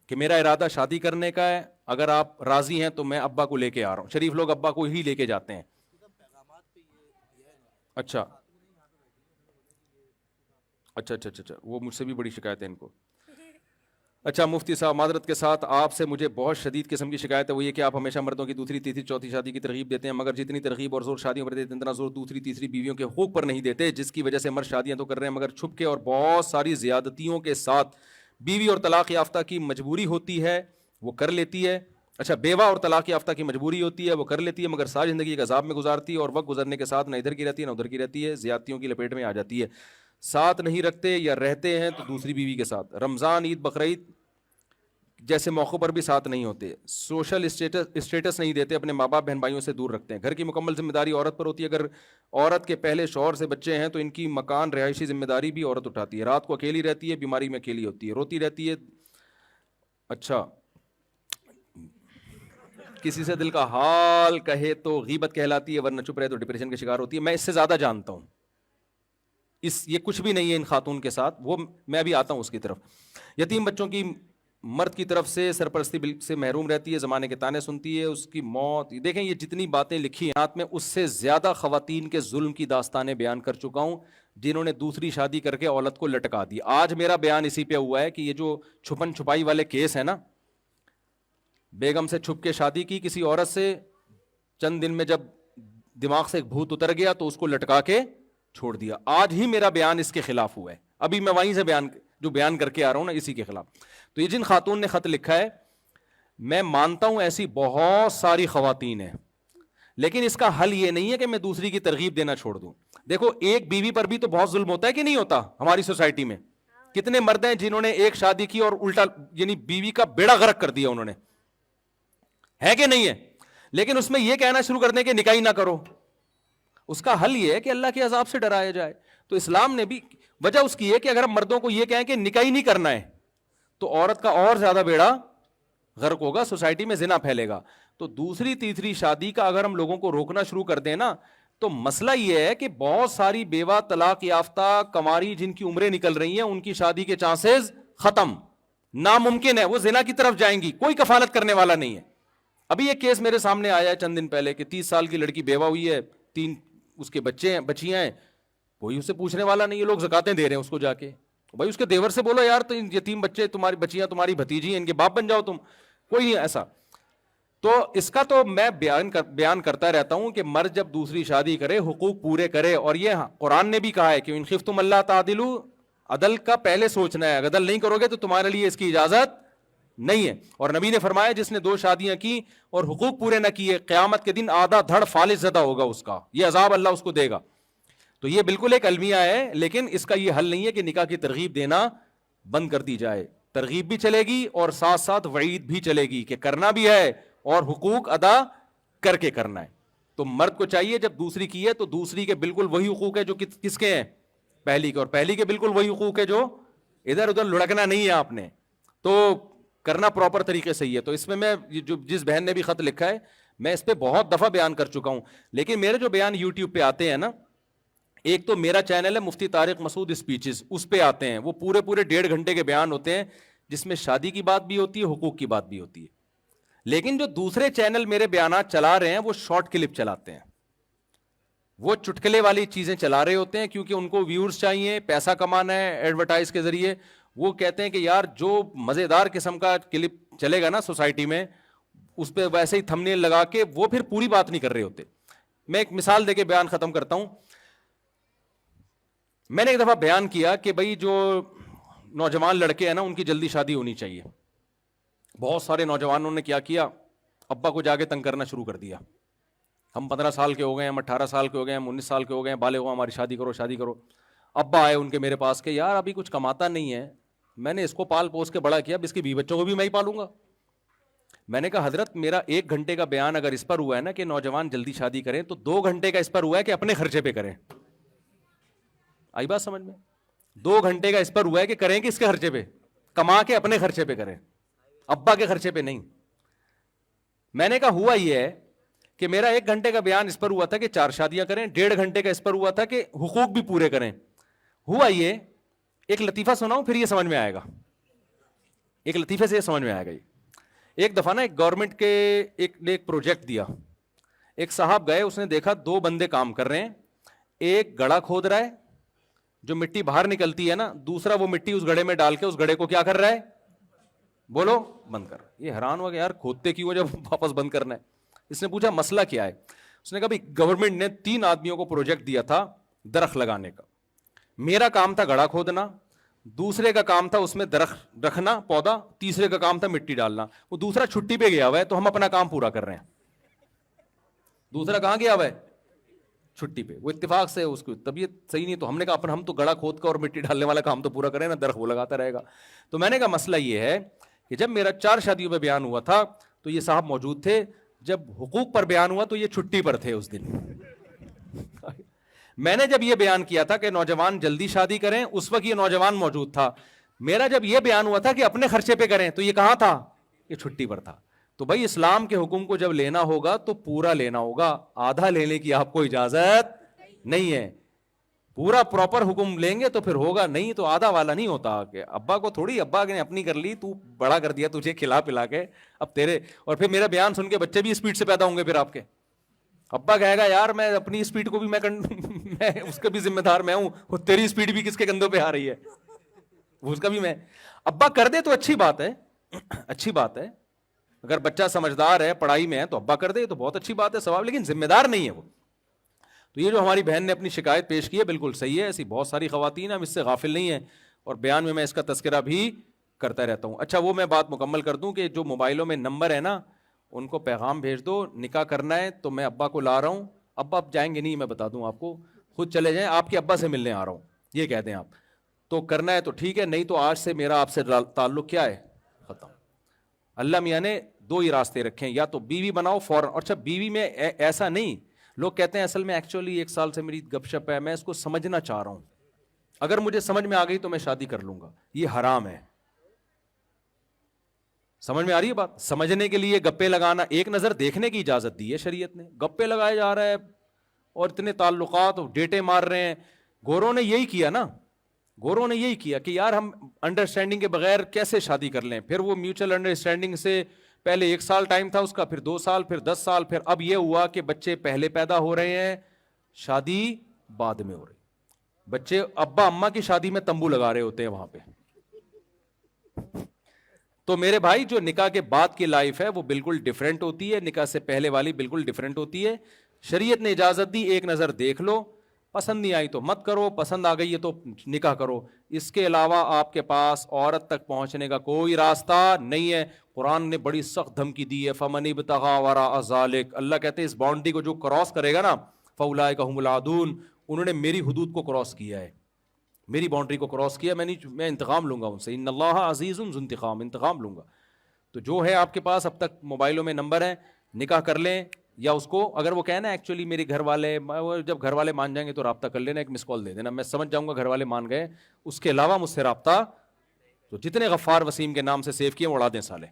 کہ میرا ارادہ شادی کرنے کا ہے, اگر آپ راضی ہیں تو میں ابا کو لے کے آ رہا ہوں. شریف لوگ ابا کو ہی لے کے جاتے ہیں. اچھا اچھا اچھا اچھا, وہ مجھ سے بھی بڑی شکایت ہے ان کو. اچھا مفتی صاحب معذرت کے ساتھ آپ سے مجھے بہت شدید قسم کی شکایت ہے, وہ یہ کہ آپ ہمیشہ مردوں کی دوسری تیسری چوتھی شادی کی ترغیب دیتے ہیں, مگر جتنی ترغیب اور زور شادیوں پر دیتے ہیں اتنا زور دوسری تیسری بیویوں کے حقوق پر نہیں دیتے, جس کی وجہ سے مرد شادیاں تو کر رہے ہیں مگر چھپ کے اور بہت ساری زیادتیوں کے ساتھ. بیوی اور طلاق یافتہ کی مجبوری ہوتی ہے وہ کر لیتی ہے. اچھا بیوہ اور طلاق یافتہ کی مجبوری ہوتی ہے وہ کر لیتی ہے, مگر ساری زندگی ایک عذاب میں گزارتی ہے اور وقت گزرنے کے ساتھ نہ ادھر کی رہتی ہے نہ ادھر کی رہتی ہے, زیادتیوں کی لپیٹ میں آ جاتی ہے. ساتھ نہیں رکھتے یا رہتے ہیں تو دوسری بیوی کے ساتھ, رمضان عید بقرعید جیسے موقعوں پر بھی ساتھ نہیں ہوتے, سوشل اسٹیٹس نہیں دیتے, اپنے ماں باپ بہن بھائیوں سے دور رکھتے ہیں. گھر کی مکمل ذمہ داری عورت پر ہوتی ہے, اگر عورت کے پہلے شوہر سے بچے ہیں تو ان کی مکان رہائشی ذمہ داری بھی عورت اٹھاتی ہے. رات کو اکیلی رہتی ہے, بیماری میں اکیلی ہوتی ہے, روتی رہتی ہے. اچھا کسی سے دل کا حال کہے تو غیبت کہلاتی ہے, ورنہ چپ رہے تو ڈپریشن کا شکار ہوتی ہے. میں اس سے زیادہ جانتا ہوں, یہ کچھ بھی نہیں ہے ان خاتون کے ساتھ, وہ میں بھی آتا ہوں اس کی طرف. یتیم بچوں کی مرد کی طرف سے سرپرستی سے محروم رہتی ہے, زمانے کے تانے سنتی ہے, اس کی موت. دیکھیں یہ جتنی باتیں لکھی ہیں میں اس سے زیادہ خواتین کے ظلم کی داستانیں بیان کر چکا ہوں جنہوں نے دوسری شادی کر کے عورت کو لٹکا دی. آج میرا بیان اسی پہ ہوا ہے کہ یہ جو چھپن چھپائی والے کیس ہیں نا, بیگم سے چھپ کے شادی کی کسی عورت سے, چند دن میں جب دماغ سے ایک بھوت اتر گیا تو اس کو لٹکا کے چھوڑ دیا. آج ہی میرا بیان اس کے خلاف ہوا ہے, ابھی میں وہیں سے بیان کر کے آ رہا ہوں نا اسی کے خلاف. تو یہ جن خاتون نے خط لکھا ہے, میں مانتا ہوں ایسی بہت ساری خواتین ہیں, لیکن اس کا حل یہ نہیں ہے کہ میں دوسری کی ترغیب دینا چھوڑ دوں. دیکھو ایک بیوی پر بھی تو بہت ظلم ہوتا ہے کہ نہیں ہوتا ہماری سوسائٹی میں. کتنے مرد ہیں جنہوں نے ایک شادی کی اور الٹا یعنی بیوی کا بیڑا غرق کر دیا انہوں نے, ہے کہ نہیں ہے. لیکن اس میں یہ کہنا شروع کر دیں کہ نکاح نہ کرو. اس کا حل یہ ہے کہ اللہ کے عذاب سے ڈرایا جائے. تو اسلام نے بھی وجہ اس کی ہے کہ اگر ہم مردوں کو یہ کہیں کہ نکاح نہیں کرنا ہے تو عورت کا اور زیادہ بیڑا غرق ہوگا, سوسائٹی میں زنا پھیلے گا. تو دوسری تیسری شادی کا اگر ہم لوگوں کو روکنا شروع کر دیں نا, تو مسئلہ یہ ہے کہ بہت ساری بیوہ طلاق یافتہ کماری جن کی عمریں نکل رہی ہیں ان کی شادی کے چانسز ختم, ناممکن ہے, وہ زنا کی طرف جائیں گی, کوئی کفالت کرنے والا نہیں ہے. ابھی ایک کیس میرے سامنے آیا ہے چند دن پہلے کہ 30 سال کی لڑکی بیوہ ہوئی ہے, 3 اس کے بچے ہیں, بچیاں ہیں, کوئی اسے پوچھنے والا نہیں ہے, لوگ زکاتیں دے رہے ہیں اس کو جا کے. بھائی اس کے دیور سے بولو یار تو یتیم بچے تمہاری بچیاں تمہاری بھتیجی ہیں, ان کے باپ بن جاؤ تم, کوئی نہیں ایسا. تو اس کا تو میں بیان کرتا رہتا ہوں کہ مرد جب دوسری شادی کرے حقوق پورے کرے. اور یہ قرآن نے بھی کہا ہے کہ ان خفتم اللہ تعدلوا, عدل کا پہلے سوچنا ہے, عدل نہیں کرو گے تو تمہارے لیے اس کی اجازت نہیں ہے. اور نبی نے فرمایا جس نے 2 شادیاں کی اور حقوق پورے نہ کیے قیامت کے دن آدھا دھڑ فالج زدہ ہوگا اس کا, یہ عذاب اللہ اس کو دے گا. تو یہ بالکل ایک المیہ ہے, لیکن اس کا یہ حل نہیں ہے کہ نکاح کی ترغیب دینا بند کر دی جائے. ترغیب بھی چلے گی اور ساتھ ساتھ وعید بھی چلے گی کہ کرنا بھی ہے اور حقوق ادا کر کے کرنا ہے. تو مرد کو چاہیے جب دوسری کی ہے تو دوسری کے بالکل وہی حقوق ہے جو کس کے ہیں, پہلی کے, اور پہلی کے بالکل وہی حقوق ہے جو ادھر ادھر لڑکنا نہیں ہے آپ نے, تو کرنا پراپر طریقے سے ہی ہے. تو اس میں جو جس بہن نے بھی خط لکھا ہے میں اس پہ بہت دفعہ بیان کر چکا ہوں, لیکن میرے جو بیان یوٹیوب پہ آتے ہیں نا, ایک تو میرا چینل ہے مفتی طارق مسعود اسپیچز, اس پہ آتے ہیں, وہ پورے 1.5 گھنٹے کے بیان ہوتے ہیں جس میں شادی کی بات بھی ہوتی ہے, حقوق کی بات بھی ہوتی ہے. لیکن جو دوسرے چینل میرے بیانات چلا رہے ہیں وہ شارٹ کلپ چلاتے ہیں, وہ چٹکلے والی چیزیں چلا رہے ہوتے ہیں کیونکہ ان کو ویورز چاہیے, پیسہ کمانا ہے ایڈورٹائز کے ذریعے. وہ کہتے ہیں کہ یار جو مزیدار قسم کا کلپ چلے گا نا سوسائٹی میں اس پہ ویسے ہی تھمبنیل لگا کے وہ پھر پوری بات نہیں کر رہے ہوتے. میں ایک مثال دے کے بیان ختم کرتا ہوں. میں نے ایک دفعہ بیان کیا کہ بھائی جو نوجوان لڑکے ہیں نا ان کی جلدی شادی ہونی چاہیے. بہت سارے نوجوانوں نے کیا ابا کو جا کے تنگ کرنا شروع کر دیا. ہم 15 سال کے ہو گئے ہیں, ہم 18 سال کے ہو گئے ہیں, ہم 19 سال کے ہو گئے ہیں, بالغ ہو, ہماری شادی کرو شادی کرو. ابا آئے ان کے میرے پاس کہ یار ابھی کچھ کماتا نہیں ہے, میں نے اس کو پال پوس کے بڑا کیا, اب اس کے 20 بچوں کو بھی میں ہی پالوں گا. میں نے کہا حضرت میرا 1 گھنٹے کا بیان اگر اس پر ہوا ہے نا کہ نوجوان جلدی شادی کریں, تو 2 گھنٹے کا اس پر ہوا ہے کہ اپنے خرچے پہ کریں. آئی بات سمجھ میں؟ 2 گھنٹے کا اس پر ہوا ہے کہ کریں کہ اس کے خرچے پہ, کما کے اپنے خرچے پہ کریں, ابا کے خرچے پہ نہیں. میں نے کہا ہوا یہ ہے کہ میرا 1 گھنٹے کا بیان اس پر ہوا تھا کہ 4 شادیاں کریں, 1.5 گھنٹے کا اس پر ہوا تھا کہ حقوق بھی پورے کریں. ہوا یہ, ایک لطیفہ سناؤں پھر یہ سمجھ میں آئے گا, ایک لطیفے سے یہ سمجھ میں آئے گا. یہ ایک دفعہ نا ایک گورنمنٹ کے ایک پروجیکٹ دیا. ایک صاحب گئے, اس نے دیکھا 2 بندے کام کر رہے ہیں, ایک گڑھا کھود رہا ہے, جو مٹی باہر نکلتی ہے نا, دوسرا وہ مٹی اس گڑھے میں ڈال کے اس گڑھے کو کیا کر رہا ہے, بولو بند کر. یہ حیران ہوا کہ یار کھودتے کیوں جب واپس بند کرنا ہے. اس نے پوچھا مسئلہ کیا ہے. اس نے کہا بھائی گورنمنٹ نے 3 آدمیوں کو پروجیکٹ دیا تھا درخت لگانے کا. میرا کام تھا گڑھا کھودنا, دوسرے کا کام تھا اس میں درخت رکھنا پودا, تیسرے کا کام تھا مٹی ڈالنا. وہ دوسرا چھٹی پہ گیا ہوا ہے تو ہم اپنا کام پورا کر رہے ہیں. دوسرا کہاں گیا ہوا ہے, چھٹی پہ. وہ اتفاق سے اس کی طبیعت صحیح نہیں, تو ہم نے کہا ہم تو گڑھا کھود کا اور مٹی ڈالنے والا کام تو پورا کریں نا, درخت وہ لگاتا رہے گا. تو میں نے کہا مسئلہ یہ ہے کہ جب میرا 4 شادیوں پہ بیان ہوا تھا تو یہ صاحب موجود تھے, جب حقوق پر بیان ہوا تو یہ چھٹی پر تھے اس دن. میں نے جب یہ بیان کیا تھا کہ نوجوان جلدی شادی کریں, اس وقت یہ نوجوان موجود تھا. میرا جب یہ بیان ہوا تھا کہ اپنے خرچے پہ کریں, تو یہ کہاں تھا, یہ چھٹی پر تھا. تو بھائی اسلام کے حکم کو جب لینا ہوگا تو پورا لینا ہوگا, آدھا لینے کی آپ کو اجازت نہیں ہے. پورا پراپر حکم لیں گے تو پھر ہوگا, نہیں تو آدھا والا نہیں ہوتا. کہ ابا کو تھوڑی, ابا نے اپنی کر لی, تو بڑا کر دیا تجھے کھلا پلا کے, اب تیرے. اور پھر میرا بیان سن کے بچے بھی اسپیڈ سے پیدا ہوں گے. پھر آپ کے ابا کہے گا یار میں اپنی اسپیڈ کو بھی میں اس کا بھی ذمہ دار میں ہوں, تیری اسپیڈ بھی کس کے کندھوں پہ آ رہی ہے, اس کا بھی میں. ابا کر دے تو اچھی بات ہے, اچھی بات ہے. اگر بچہ سمجھدار ہے, پڑھائی میں ہے, تو ابا کر دے تو بہت اچھی بات ہے, ثواب. لیکن ذمہ دار نہیں ہے وہ. تو یہ جو ہماری بہن نے اپنی شکایت پیش کی ہے بالکل صحیح ہے. ایسی بہت ساری خواتین ہیں, ہم اس سے غافل نہیں ہیں, اور بیان میں اس کا تذکرہ بھی کرتا رہتا ہوں. اچھا وہ میں بات مکمل کر دوں کہ جو موبائلوں میں نمبر ہے نا, ان کو پیغام بھیج دو, نکاح کرنا ہے تو میں ابا کو لا رہا ہوں. ابا آپ جائیں گے نہیں, میں بتا دوں آپ کو, خود چلے جائیں, آپ کے ابا سے ملنے آ رہا ہوں, یہ کہہ دیں آپ. تو کرنا ہے تو ٹھیک ہے, نہیں تو آج سے میرا آپ سے تعلق کیا ہے, ختم. اللہ میاں نے 2 ہی راستے رکھے ہیں, یا تو بیوی بناؤ فوراً. اچھا بیوی میں ایسا نہیں, لوگ کہتے ہیں اصل میں ایکچولی 1 سال سے میری گپ شپ ہے, میں اس کو سمجھنا چاہ رہا ہوں, اگر مجھے سمجھ میں آ گئی تو میں شادی کر لوں گا. یہ حرام ہے. سمجھ میں آ رہی ہے بات؟ سمجھنے کے لیے گپے لگانا, ایک نظر دیکھنے کی اجازت دی ہے شریعت نے. گپے لگائے جا رہا ہے اور اتنے تعلقات ڈیٹے مار رہے ہیں. گوروں نے یہی کیا نا, گوروں نے یہی کیا کہ یار ہم انڈرسٹینڈنگ کے بغیر کیسے شادی کر لیں. پھر وہ میوچل انڈرسٹینڈنگ سے پہلے 1 سال ٹائم تھا اس کا, پھر 2 سال, پھر 10 سال, پھر اب یہ ہوا کہ بچے پہلے پیدا ہو رہے ہیں, شادی بعد میں ہو رہی. بچے ابا اماں کی شادی میں تمبو لگا رہے ہوتے ہیں وہاں پہ. تو میرے بھائی جو نکاح کے بعد کی لائف ہے وہ بالکل ڈیفرنٹ ہوتی ہے, نکاح سے پہلے والی بالکل ڈیفرنٹ ہوتی ہے. شریعت نے اجازت دی, ایک نظر دیکھ لو, پسند نہیں آئی تو مت کرو, پسند آ گئی ہے تو نکاح کرو. اس کے علاوہ آپ کے پاس عورت تک پہنچنے کا کوئی راستہ نہیں ہے. قرآن نے بڑی سخت دھمکی دی ہے, فمن ابتغى وراء ذلك. اللہ کہتے ہیں اس باؤنڈری کو جو کراس کرے گا نا, فاولئک هم العادون, انہوں نے میری حدود کو کراس کیا ہے, میری باؤنڈری کو کراس کیا. میں انتقام لوں گا ان سے, ان اللہ عزیز ذو انتقام, انتقام لوں گا. تو جو ہے آپ کے پاس اب تک موبائلوں میں نمبر ہیں, نکاح کر لیں. یا اس کو اگر وہ کہنا ایکچولی میرے گھر والے, جب گھر والے مان جائیں گے تو رابطہ کر لینا, ایک مس کال دے دینا, میں سمجھ جاؤں گا گھر والے مان گئے. اس کے علاوہ مجھ سے رابطہ, تو جتنے غفار وسیم کے نام سے سیو کیے اڑا دیں سالے,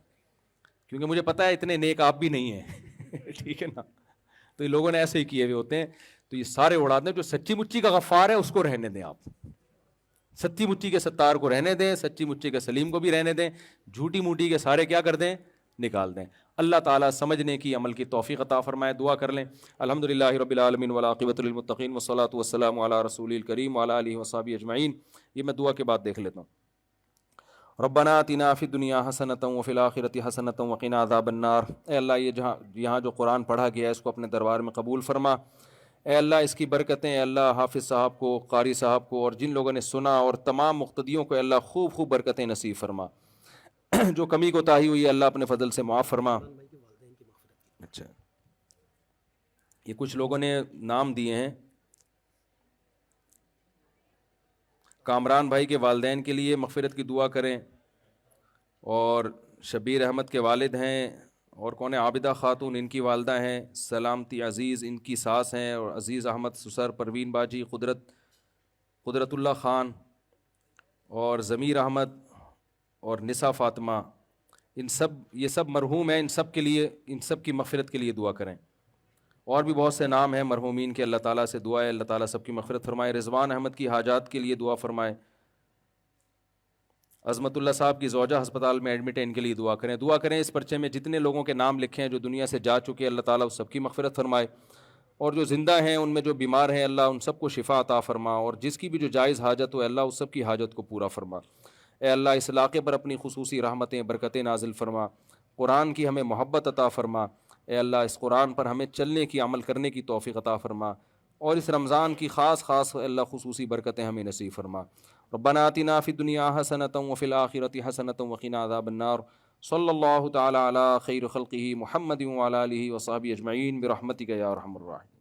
کیونکہ مجھے پتا ہے اتنے نیک آپ بھی نہیں ہیں. ٹھیک ہے نا, تو یہ لوگوں نے ایسے ہی کیے ہوئے ہوتے ہیں, تو یہ سارے اڑا دیں. جو سچی مچی کا غفار ہے اس کو رہنے دیں, آپ سچی مچی کے ستار کو رہنے دیں, سچی مچی کے سلیم کو بھی رہنے دیں, جھوٹی موٹی کے سارے کیا کر دیں, نکال دیں. اللہ تعالیٰ سمجھنے کی, عمل کی توفیق عطا فرمائے. دعا کر لیں. الحمدللہ رب العالمین والعاقبۃ للمتقین والصلاۃ والسلام علی رسول الکریم وعلی آلہ وصحبہ اجمعین. یہ میں دعا کے بعد دیکھ لیتا ہوں. ربنا آتنا فی الدنیا حسنۃ وفی الآخرۃ حسنۃ وقنا عذاب النار۔ اے اللہ یہ یہاں جو قرآن پڑھا گیا ہے اس کو اپنے دربار میں قبول فرما۔ اے اللہ اس کی برکتیں اے اللہ حافظ صاحب کو، قاری صاحب کو، اور جن لوگوں نے سنا اور تمام مقتدیوں کو اے اللہ خوب خوب برکتیں نصیب فرما۔ جو کمی کوتاہی ہوئی ہے اللہ اپنے فضل سے معاف فرما۔ اچھا، یہ کچھ لوگوں نے نام دیے ہیں۔ کامران بھائی کے والدین کے لیے مغفرت کی دعا کریں، اور شبیر احمد کے والد ہیں، اور کون ہے، عابدہ خاتون ان کی والدہ ہیں، سلامتی عزیز ان کی ساس ہیں، اور عزیز احمد سسر، پروین باجی، قدرت اللہ خان، اور ضمیر احمد، اور نسا فاطمہ، یہ سب مرحوم ہیں۔ ان سب کے لیے، ان سب کی مغفرت کے لیے دعا کریں۔ اور بھی بہت سے نام ہیں مرحومین کے، اللہ تعالیٰ سے دعا ہے اللہ تعالیٰ سب کی مغفرت فرمائے۔ رضوان احمد کی حاجات کے لیے دعا فرمائے۔ عظمت اللہ صاحب کی زوجہ ہسپتال میں ایڈمٹ ہے، ان کے لیے دعا کریں۔ دعا کریں اس پرچے میں جتنے لوگوں کے نام لکھے ہیں جو دنیا سے جا چکے، اللہ تعالیٰ اس سب کی مغفرت فرمائے، اور جو زندہ ہیں ان میں جو بیمار ہیں اللہ ان سب کو شفا عطا فرما، اور جس کی بھی جو جائز حاجت ہو اللہ اس سب کی حاجت کو پورا فرما۔ اے اللہ اس علاقے پر اپنی خصوصی رحمتیں برکتیں نازل فرما، قرآن کی ہمیں محبت عطا فرما۔ اے اللہ اس قرآن پر ہمیں چلنے کی، عمل کرنے کی توفیق عطا فرما، اور اس رمضان کی خاص اے اللہ خصوصی برکتیں ہمیں نصیب فرما۔ ربنا آتنا فی الدنیا حسنۃ وفی الآخرۃ حسنۃ وقنا عذاب النار۔ صلی اللہ تعالی علی خیر خلقہ محمد وعلی آلہ وصحبہ اجمعین برحمتک یا ارحم الراحمین۔